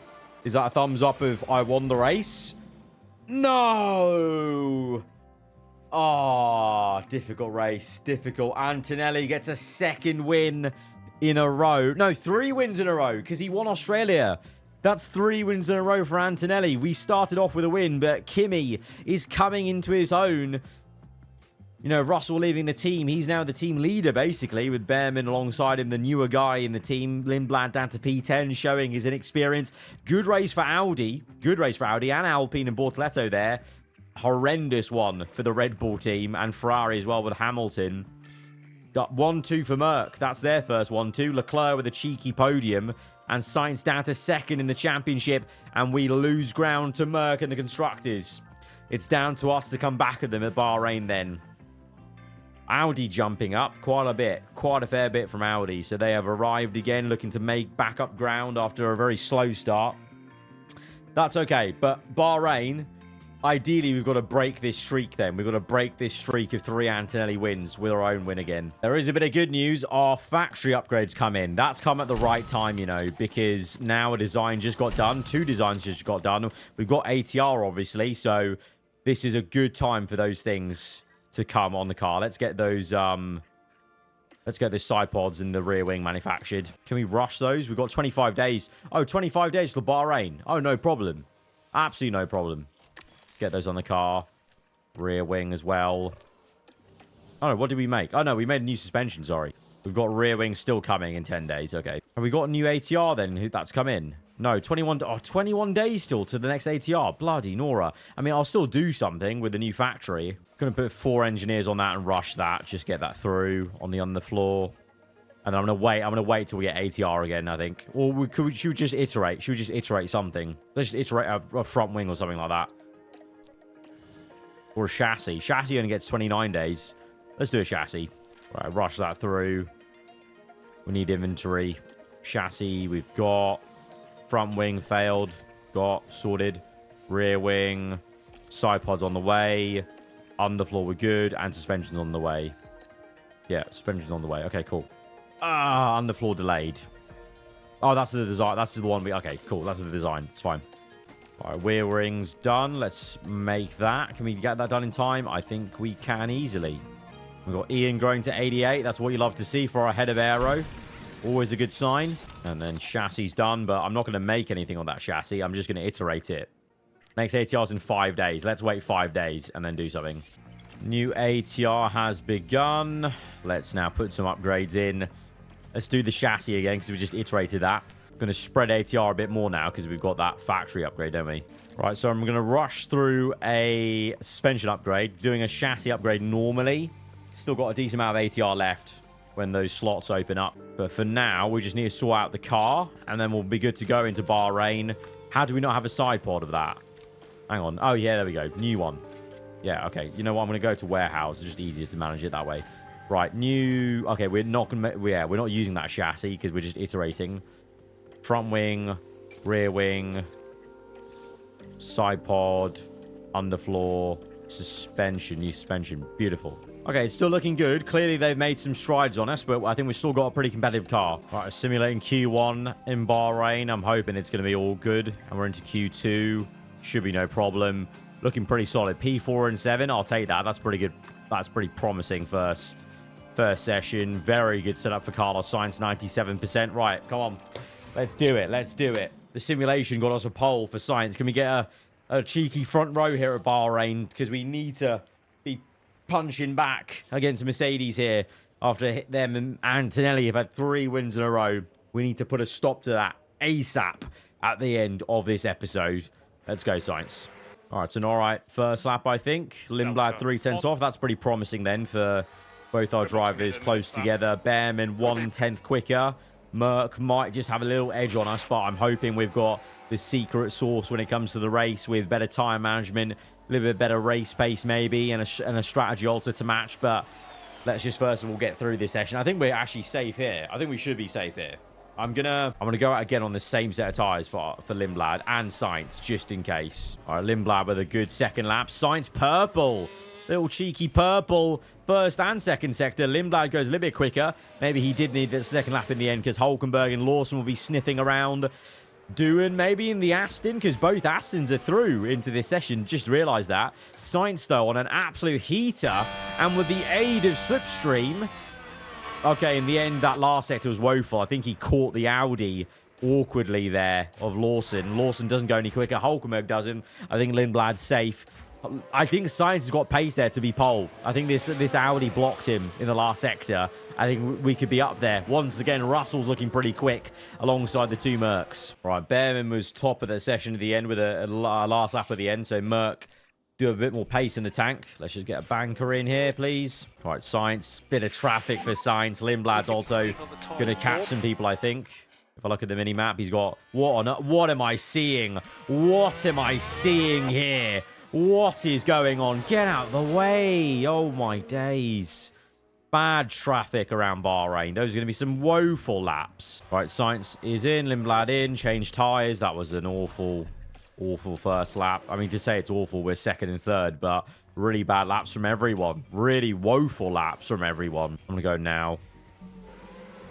Is that a thumbs up of I won the race? No! Ah, difficult race. Difficult. Antonelli gets a 2nd win in a row. No, 3 wins in a row because he won Australia. That's 3 wins in a row for Antonelli. We started off with a win, but Kimi is coming into his own. You know, Russell leaving the team. He's now the team leader, basically, with Behrman alongside him, the newer guy in the team. Lindblad down to P10, showing his inexperience. Good race for Audi. Good race for Audi and Alpine and Bortoleto there. Horrendous one for the Red Bull team and Ferrari as well with Hamilton. Got 1-2 for Merck. That's their first 1-2. Leclerc with a cheeky podium. And Sainz down to 2nd in the championship. And we lose ground to Merck and the constructors. It's down to us to come back at them at Bahrain then. Audi jumping up quite a bit. Quite a fair bit from Audi. So they have arrived again looking to make back up ground after a very slow start. That's okay. But Bahrain, ideally we've got to break this streak then. We've got to break this streak of 3 Antonelli wins with our own win again. There is a bit of good news. Our factory upgrades come in. That's come at the right time, you know, because now a design just got done. 2 designs just got done. We've got ATR, obviously. So this is a good time for those things to come on the car. Let's get those side pods and the rear wing manufactured. Can we rush those? We've got 25 days. Oh, 25 days to Bahrain. Oh, no problem. Absolutely no problem. Get those on the car. Rear wing as well. Oh, no, what did we make? Oh, no, we made a new suspension, sorry. We've got rear wing still coming in 10 days. Okay. Have we got a new ATR then? That's come in? No, 21 days still to the next ATR. Bloody Nora. I mean, I'll still do something with the new factory. Going to put 4 engineers on that and rush that. Just get that through on the underfloor. And I'm going to wait till we get ATR again, I think. Or should we just iterate? Should we just iterate something? Let's just iterate a front wing or something like that. Or a chassis. Chassis only gets 29 days. Let's do a chassis. Right, rush that through. We need inventory. Chassis, we've got. Front wing failed. Got sorted. Rear wing. Side pods on the way. Underfloor, we're good. And suspension's on the way. Yeah, suspension's on the way. Okay, cool. Underfloor delayed. Oh, that's the design. That's the one we... Okay, cool. That's the design. It's fine. All right, rear wing's done. Let's make that. Can we get that done in time? I think we can easily. We've got Ian growing to 88. That's what you love to see for our head of aero. Always a good sign. And then chassis done, but I'm not going to make anything on that chassis. I'm just going to iterate it. Next ATR's in 5 days. Let's wait 5 days and then do something. New ATR has begun. Let's now put some upgrades in. Let's do the chassis again because we just iterated that. Going to spread ATR a bit more now because we've got that factory upgrade, don't we? Right, so I'm going to rush through a suspension upgrade. Doing a chassis upgrade normally. Still got a decent amount of ATR left when those slots open up. But for now, we just need to sort out the car. And then we'll be good to go into Bahrain. How do we not have a side pod of that? Hang on. Oh, yeah, there we go. New one. Yeah, okay. You know what? I'm going to go to warehouse. It's just easier to manage it that way. Right, new... Okay, we're not going to... Yeah, we're not using that chassis because we're just iterating. Front wing, rear wing, side pod, underfloor, suspension, new suspension. Beautiful. Okay, it's still looking good. Clearly, they've made some strides on us, but I think we've still got a pretty competitive car. Right, simulating Q1 in Bahrain. I'm hoping it's going to be all good. And we're into Q2. Should be no problem. Looking pretty solid. P4 and 7, I'll take that. That's pretty good. That's pretty promising first session. Very good setup for Carlos Sainz, 97%. Right, come on. Let's do it. Let's do it. The simulation got us a pole for Sainz. Can we get a cheeky front row here at Bahrain? Because we need to be punching back against Mercedes here. After them and Antonelli have had 3 wins in a row. We need to put a stop to that ASAP at the end of this episode. Let's go, Sainz. All right, it's an all right first lap, I think. Lindblad 3/10 off. That's pretty promising then for both our drivers close together. Behrman 1/10 quicker. Merck might just have a little edge on us, but I'm hoping we've got the secret sauce when it comes to the race with better time management, a little bit better race pace maybe, and a strategy alter to match. But let's just first of all get through this session. I think we're actually safe here. I think we should be safe here. I'm gonna go out again on the same set of tires for Lindblad and Sainz, just in case. All right, Lindblad with a good second lap. Sainz purple. Little cheeky purple. First and second sector. Lindblad goes a little bit quicker. Maybe he did need the second lap in the end because Hulkenberg and Lawson will be sniffing around. Doohan maybe in the Aston because both Astons are through into this session. Just realised that. Sainz, though, on an absolute heater. And with the aid of Slipstream... Okay, in the end, that last sector was woeful. I think he caught the Audi awkwardly there of Lawson. Lawson doesn't go any quicker. Hulkenberg doesn't. I think Lindblad's safe. I think Sainz has got pace there to be pole. I think this Audi blocked him in the last sector. I think we could be up there. Once again, Russell's looking pretty quick alongside the 2 Mercs. Right, Behrman was top of the session at the end with a last lap at the end. So Merc do a bit more pace in the tank. Let's just get a banker in here, please. All right, Sainz. Bit of traffic for Sainz. Lindblad's also going to catch some people, I think. If I look at the mini-map, he's got... What am I seeing? What am I seeing here? What is going on? Get out of the way. Oh, my days. Bad traffic around Bahrain. Those are going to be some woeful laps. All right, Sainz is in. Lindblad in. Change tyres. That was an awful first lap. I mean, to say it's awful, we're second and third, but really bad laps from everyone. Really woeful laps from everyone. I'm going to go now.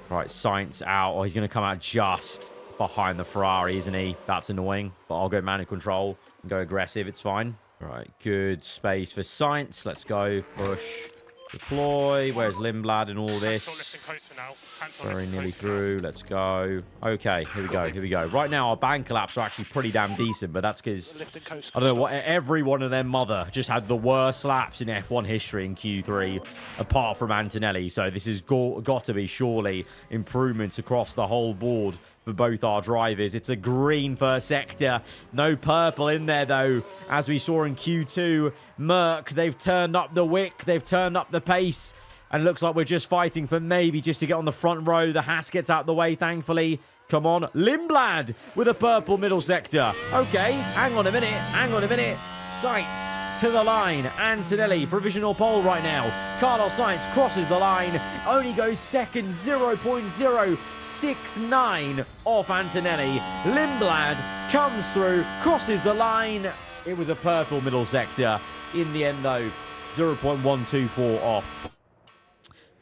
Right, Sainz out. Oh, he's going to come out just behind the Ferrari, isn't he? That's annoying, but I'll go manual control and go aggressive. It's fine. Right, good space for Sainz. Let's go. Push. Deploy. Where's Lindblad and all Cancel this? lifting coast for now. Cancel Very lifting nearly coast for now. through. Let's go. Okay, here we go. Here we go. Right now, our bank collapse are actually pretty damn decent, but that's because, Lifting coast. I don't know, what every one of their mother just had the worst laps in F1 history in Q3, apart from Antonelli. So this has got to be surely improvements across the whole board for both our drivers. It's a green first sector. No purple in there, though, as we saw in Q2. Merck, they've turned up the wick. They've turned up the pace. And it looks like we're just fighting for maybe just to get on the front row. The Haas gets out the way, thankfully. Come on. Lindblad with a purple middle sector. Okay, hang on a minute. Hang on a minute. Sainz to the line. Antonelli, provisional pole right now. Carlos Sainz crosses the line. Only goes second, 0.069 off Antonelli. Lindblad comes through, crosses the line. It was a purple middle sector. In the end, though, 0.124 off.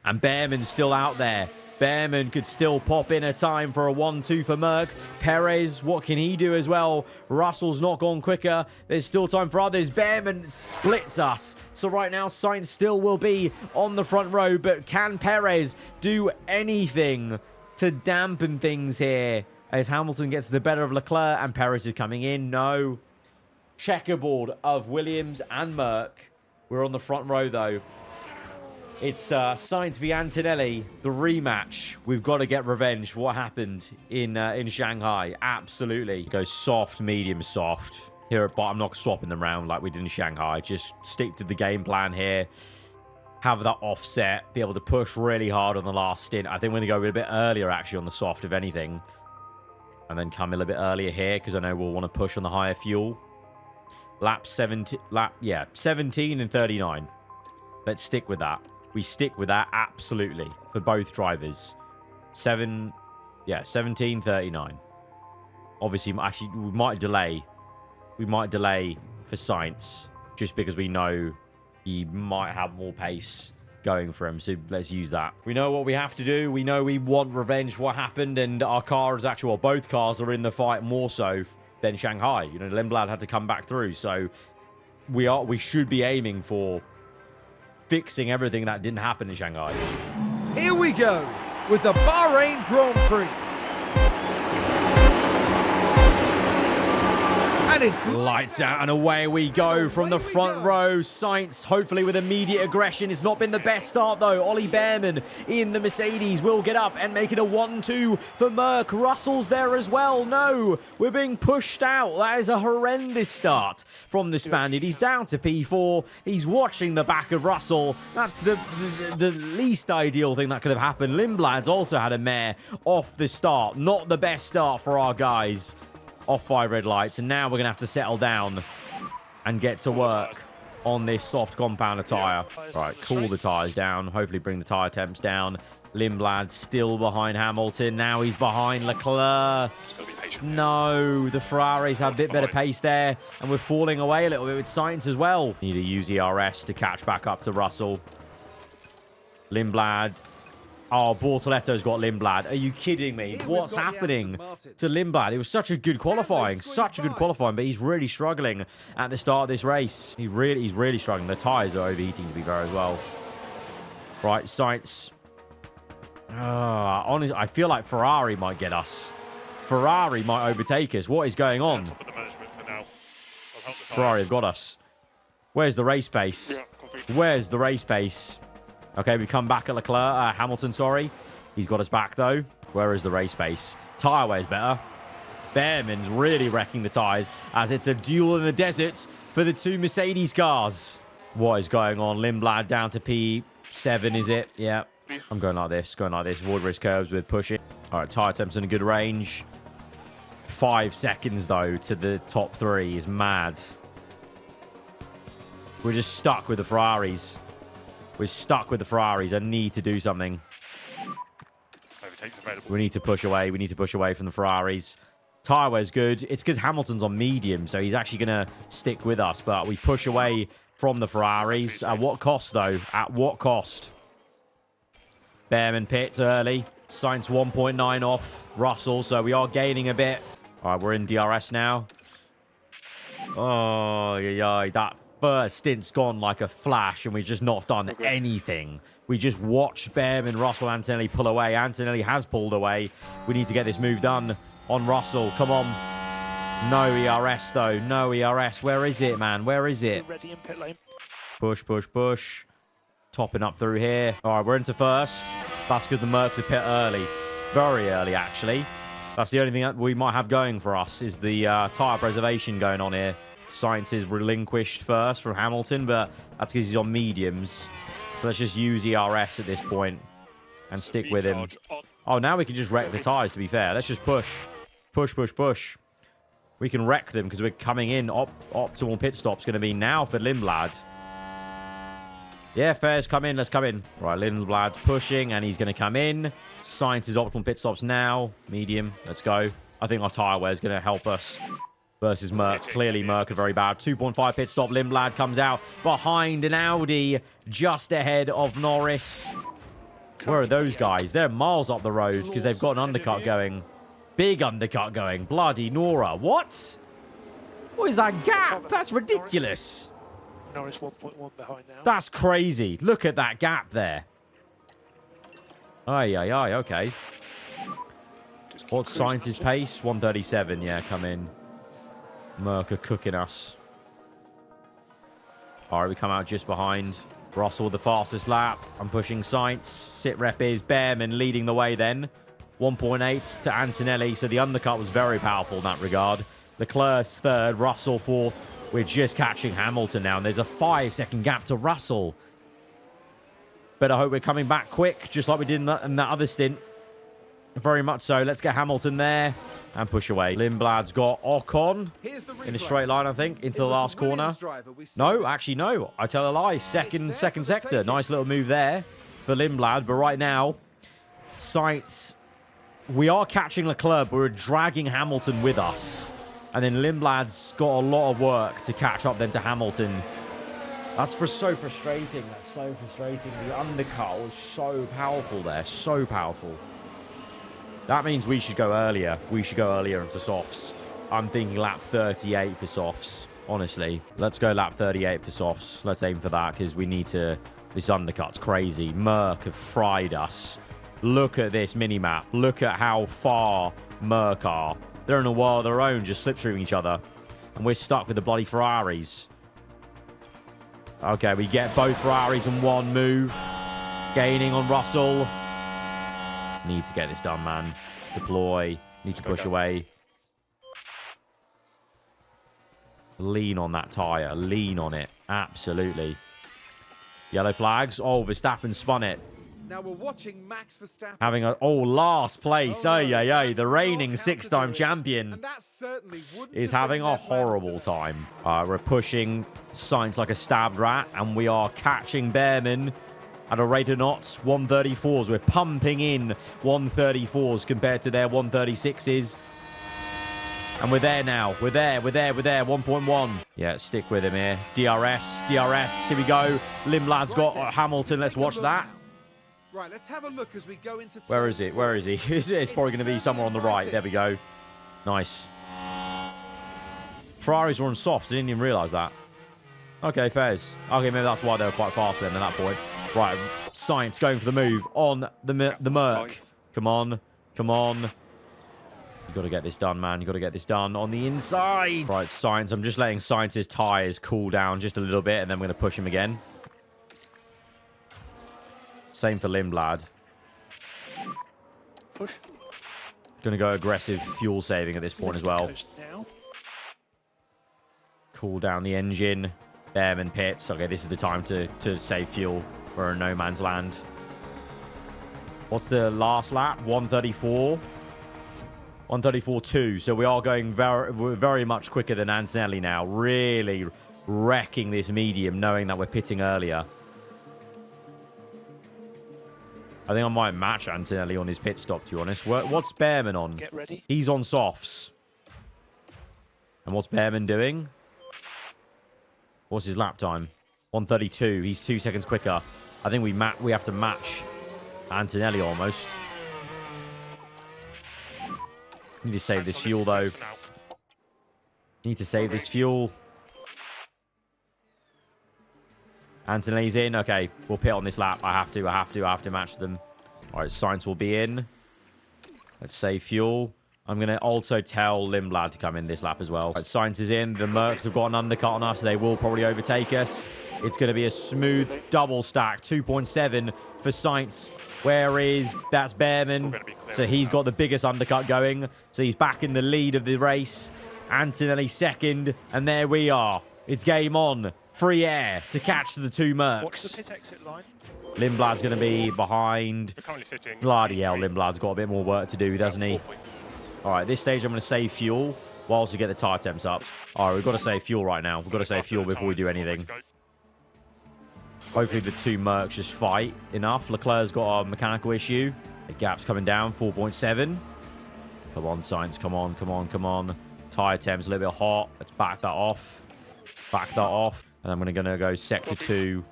And Behrman's still out there. Behrman could still pop in a time for a 1-2 for Merck. Perez, what can he do as well? Russell's not gone quicker. There's still time for others. Behrman splits us. So right now, Sainz still will be on the front row. But can Perez do anything to dampen things here? As Hamilton gets the better of Leclerc and Perez is coming in. No. Checkerboard of Williams and Merck. We're on the front row, though. It's Sainz v Antonelli, the rematch. We've got to get revenge for what happened in Shanghai. Absolutely. Go soft, medium, soft. Here at bottom, I'm not swapping them around like we did in Shanghai. Just stick to the game plan here. Have that offset. Be able to push really hard on the last stint. I think we're going to go a bit earlier, actually, on the soft, if anything. And then come a little bit earlier here, because I know we'll want to push on the higher fuel. Lap 17 and 39. Let's stick with that. We stick with that, absolutely, for both drivers. 17:39. Obviously, actually, we might delay. We might delay for Sainz, just because we know he might have more pace going for him. So let's use that. We know what we have to do. We know we want revenge for what happened, and our car is actually, well, both cars are in the fight more so than Shanghai. You know, Lindblad had to come back through, so we should be aiming for fixing everything that didn't happen in Shanghai. Here we go with the Bahrain Grand Prix. And it's Lights out and away we go from the front row. Sainz, hopefully with immediate aggression. It's not been the best start, though. Ollie Behrman in the Mercedes will get up and make it a 1-2 for Merck. Russell's there as well. No, we're being pushed out. That is a horrendous start from the Spaniard. He's down to P4. He's watching the back of Russell. That's the least ideal thing that could have happened. Lindblad's also had a mare off the start. Not the best start for our guys. Off 5 red lights, and now we're gonna have to settle down and get to work on this soft compounder tire. Right, cool the tires down, hopefully bring the tire temps down. Lindblad still behind Hamilton. Now he's behind Leclerc. No, the Ferraris have a bit better pace there, and we're falling away a little bit with Sainz as well. Need to use ERS to catch back up to Russell. Lindblad. Oh, Bortoletto's got Lindblad. Are you kidding me? What's happening to Lindblad? It was such a good qualifying. But he's really struggling at the start of this race. He's really struggling. The tyres are overheating, to be fair, as well. Right, Sainz. Honestly, I feel like Ferrari might get us. Ferrari might overtake us. What is going on? Ferrari have got us. Where's the race pace? Where's the race pace? Okay, we come back at Leclerc. Hamilton, sorry. He's got us back, though. Where is the race pace? Tyre wear's better. Behrman's really wrecking the tyres as it's a duel in the desert for the two Mercedes cars. What is going on? Lindblad down to P7, is it? Yeah. I'm going like this. Avoid risk curves with pushing. All right, tyre temps in a good range. 5 seconds, though, to the top 3 is mad. We're just stuck with the Ferraris. We're stuck with the Ferraris. I need to do something. We need to push away. We need to push away from the Ferraris. Tyre wear's good. It's because Hamilton's on medium, so he's actually going to stick with us. But we push away from the Ferraris. At what cost, though? At what cost? Behrman pits early. Sainz 1.9 off Russell, so we are gaining a bit. All right, we're in DRS now. Oh, yeah, that first stint's gone like a flash, and we've just not done anything. We just watched Behrman, Russell, Antonelli pull away. Antonelli has pulled away. We need to get this move done on Russell. Come on. No ERS, though. No ERS. Where is it, man? Where is it? Ready in pit lane. Push, push, push. Topping up through here. All right, we're into first. That's because the Mercs are pit early. Very early, actually. That's the only thing that we might have going for us is the tyre preservation going on here. Sainz is relinquished first from Hamilton, but that's because he's on mediums. So let's just use ERS at this point and stick with him. Oh, now we can just wreck the tyres, to be fair. Let's just push. Push, push, push. We can wreck them because we're coming in. Optimal pit stop's going to be now for Lindblad. Yeah, Fairs, come in. Let's come in. Right, Lindblad's pushing, and he's going to come in. Sainz is optimal pit stops now. Medium. Let's go. I think our tyre wear is going to help us versus Merc. Clearly, Merc are very bad. 2.5 pit stop. Lindblad comes out behind an Audi just ahead of Norris. Where are those guys? They're miles up the road because they've got an undercut going. Big undercut going. Bloody Nora. What? What is that gap? That's ridiculous. Norris 1.1 behind now. That's crazy. Look at that gap there. Aye, aye, aye. Okay. What's Sainz's pace? 137. Yeah, come in. Merc are cooking us. All right, we come out just behind. Russell with the fastest lap. I'm pushing Sainz. Sit rep is Behrman leading the way then. 1.8 to Antonelli. So the undercut was very powerful in that regard. Leclerc's third. Russell fourth. We're just catching Hamilton now. And there's a 5-second gap to Russell. But I hope we're coming back quick. Just like we did in that other stint. Very much so. Let's get Hamilton there. And push away. Lindblad's got Ocon in a straight line, I think, into the last corner. No, actually, no. I tell a lie. Second sector. Nice little move there for Lindblad. But right now, Sainz, we are catching Leclerc. We're dragging Hamilton with us. And then Lindblad's got a lot of work to catch up then to Hamilton. That's so frustrating. That's so frustrating. The undercut was so powerful there. So powerful. That means we should go earlier. We should go earlier into softs. I'm thinking lap 38 for softs, honestly. Let's go lap 38 for softs. Let's aim for that because we need to... This undercut's crazy. Merc have fried us. Look at this mini-map. Look at how far Merc are. They're in a world of their own, just slipstreaming each other. And we're stuck with the bloody Ferraris. Okay, we get both Ferraris in one move. Gaining on Russell. Need to get this done, man. Deploy. Need to push away. Lean on that tyre. Lean on it. Absolutely. Yellow flags. Oh, Verstappen spun it. Now we're watching Max Verstappen. Having a... Oh, last place. Oh, yeah. The reigning 6-time champion is having a horrible time. We're pushing Sainz like a stabbed rat. And we are catching Behrman at a rate of knots, 134s. We're pumping in 134s compared to their 136s. And we're there now. We're there. 1.1. Yeah, stick with him here. DRS. Here we go. Lindblad's got Hamilton. Let's watch that. Right, let's have a look as we go into... Where is it? It's probably going to be somewhere on the right. There we go. Nice. Ferraris were on softs. I didn't even realise that. Okay, fairs. Okay, maybe that's why they were quite fast then at that point. Right, Sainz going for the move on the Merc. Come on. You got to get this done, man. You got to get this done on the inside. Right, Sainz. I'm just letting Sainz's tyres cool down just a little bit, and then we're going to push him again. Same for Lindblad. Push. Going to go aggressive fuel saving at this point as well. Cool down the engine. Behrman pits. Okay, this is the time to save fuel. We're in no man's land. What's the last lap? 134. 134.2. So we are going very much quicker than Antonelli now. Really wrecking this medium, knowing that we're pitting earlier. I think I might match Antonelli on his pit stop, to be honest. What's Behrman on? Get ready. He's on softs. And what's Behrman doing? What's his lap time? 132. He's 2 seconds quicker. I think we have to match Antonelli almost. Need to save this fuel, though. Need to save this fuel. Antonelli's in. Okay, we'll pit on this lap. I have to match them. All right, Sainz will be in. Let's save fuel. I'm going to also tell Lindblad to come in this lap as well. Right, Sainz is in. The Mercs have got an undercut on us. They will probably overtake us. It's going to be a smooth double stack. 2.7 for Sainz. That's Behrman. So he's got the biggest undercut going. So he's back in the lead of the race. Antonelli second. And there we are. It's game on. Free air to catch the two Mercs. What's the pit exit line? Lindblad's going to be behind. Bloody hell, Lindblad's got a bit more work to do, doesn't he? All right, this stage I'm going to save fuel whilst we get the tyre temps up. All right, we've got to save fuel right now. We've got to save fuel before we do anything. Hopefully the two Mercs just fight enough. Leclerc's got a mechanical issue. The gap's coming down, 4.7. Come on, Sainz, come on, come on, come on. Tyre temps a little bit hot. Let's back that off. Back that off. And I'm going to go sector 2,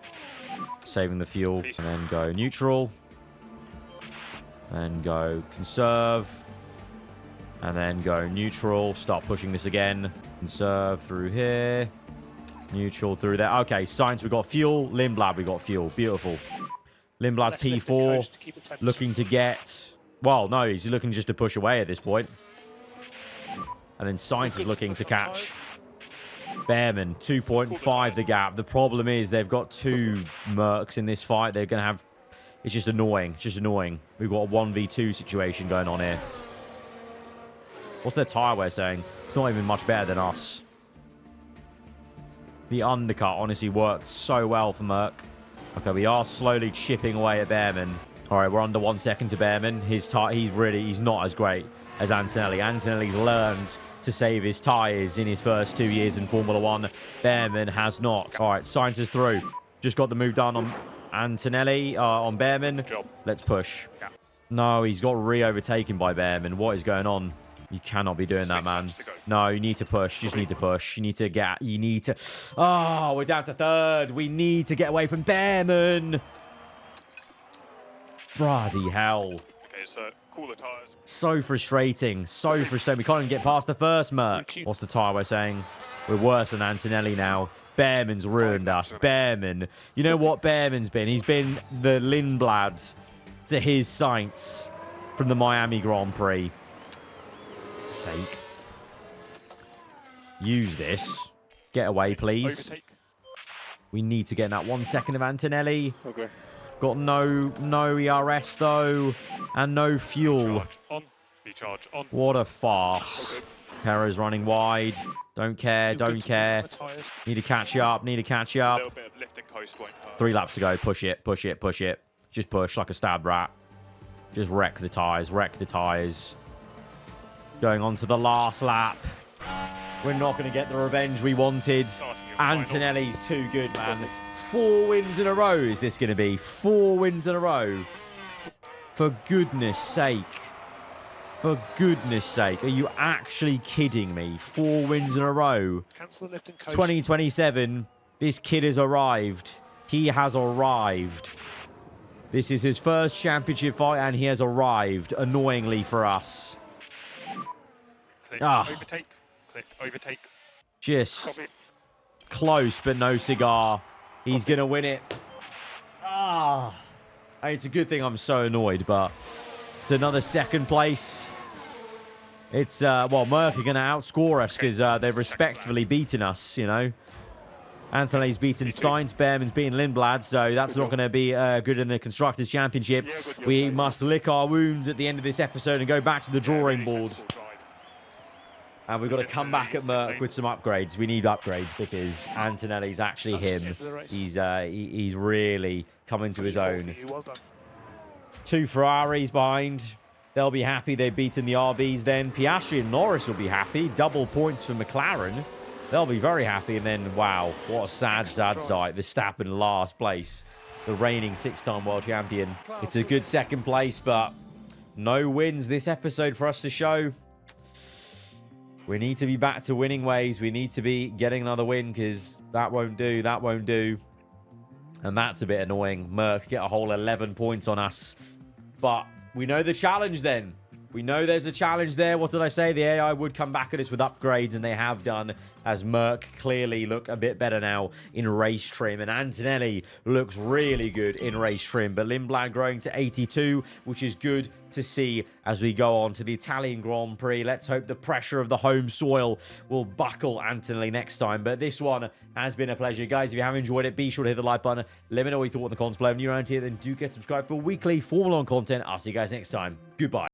saving the fuel. And then go neutral. And go conserve. And then go neutral. Start pushing this again. Conserve through here. Neutral through there. Okay, Sainz, we got fuel. Lindblad, we got fuel. Beautiful. Lindblad's P4. Looking to get... Well, no, he's looking just to push away at this point. And then Sainz is looking to catch Behrman. 2.5 the gap. The problem is they've got two Mercs in this fight. They're going to have... It's just annoying. It's just annoying. We've got a 1v2 situation going on here. What's their tyre wear saying? It's not even much better than us. The undercut honestly worked so well for Merc. Okay, we are slowly chipping away at Behrman. All right, we're under 1 second to Behrman. He's not as great as Antonelli. Antonelli's learned to save his tyres in his first 2 years in Formula 1. Behrman has not. All right, Sainz is through. Just got the move done on Antonelli, on Behrman. Let's push. No, he's got re-overtaken by Behrman. What is going on? You cannot be doing that, man. No, you need to push. You just need to push. You need to... Oh, we're down to third. We need to get away from Behrman. Bloody hell. Okay, so cooler tyres. So frustrating. So frustrating. We can't even get past the first Merc. What's the tyre we're saying? We're worse than Antonelli now. Behrman's ruined us. Behrman. You know what Behrman's been? He's been the Lindblad to his Sainz from the Miami Grand Prix. Sake. Use this. Get away, please. Overtake. We need to get in that 1 second of Antonelli. Okay. Got no ERS though, and no fuel. Charge on. Recharge on. What a farce. Perez running wide. Don't care. Don't care. Need to catch up. Need to catch A up. little bit of lift and coast won't hurt. 3 laps to go. Push it. Push it. Push it. Just push like a stabbed rat. Just wreck the tyres. Wreck the tyres. Going on to the last lap. We're not going to get the revenge we wanted. Antonelli's too good, man. 4 wins in a row is this going to be? 4 wins in a row. For goodness sake. For goodness sake. Are you actually kidding me? 4 wins in a row. Cancel the lift and coast. 2027. This kid has arrived. He has arrived. This is his first championship fight and he has arrived, annoyingly for us. Click, Ah. overtake. Click, overtake. Just Copy. close, but no cigar. He's going to win it. Ah. It's a good thing I'm so annoyed, but it's another second place. It's, well, Merc are going to outscore us because they've respectfully beaten us, you know. Antonelli's beaten Sainz, Behrman's beaten Lindblad, so that's not going to be good in the Constructors' Championship. We must lick our wounds at the end of this episode and go back to the drawing board. And we've got to come back at Merc with some upgrades. We need upgrades because Antonelli's actually him. He's really coming to his own. Well done. 2 Ferraris behind. They'll be happy they've beaten the RBs then. Piastri and Norris will be happy. Double points for McLaren. They'll be very happy. And then, wow, what a sad sight. Verstappen last place. The reigning 6-time world champion. It's a good second place, but no wins this episode for us to show. We need to be back to winning ways. We need to be getting another win because that won't do. That won't do. And that's a bit annoying. Merc get a whole 11 points on us. But we know the challenge then. We know there's a challenge there. What did I say? The AI would come back at us with upgrades, and they have done, as Merck clearly look a bit better now in race trim, and Antonelli looks really good in race trim. But Lindblad growing to 82, which is good to see as we go on to the Italian Grand Prix. Let's hope the pressure of the home soil will buckle Antonelli next time. But this one has been a pleasure. Guys, if you have enjoyed it, be sure to hit the like button. Let me know what you thought in the comments below. If you're new around here, then do get subscribed for weekly Formula 1 content. I'll see you guys next time. Goodbye.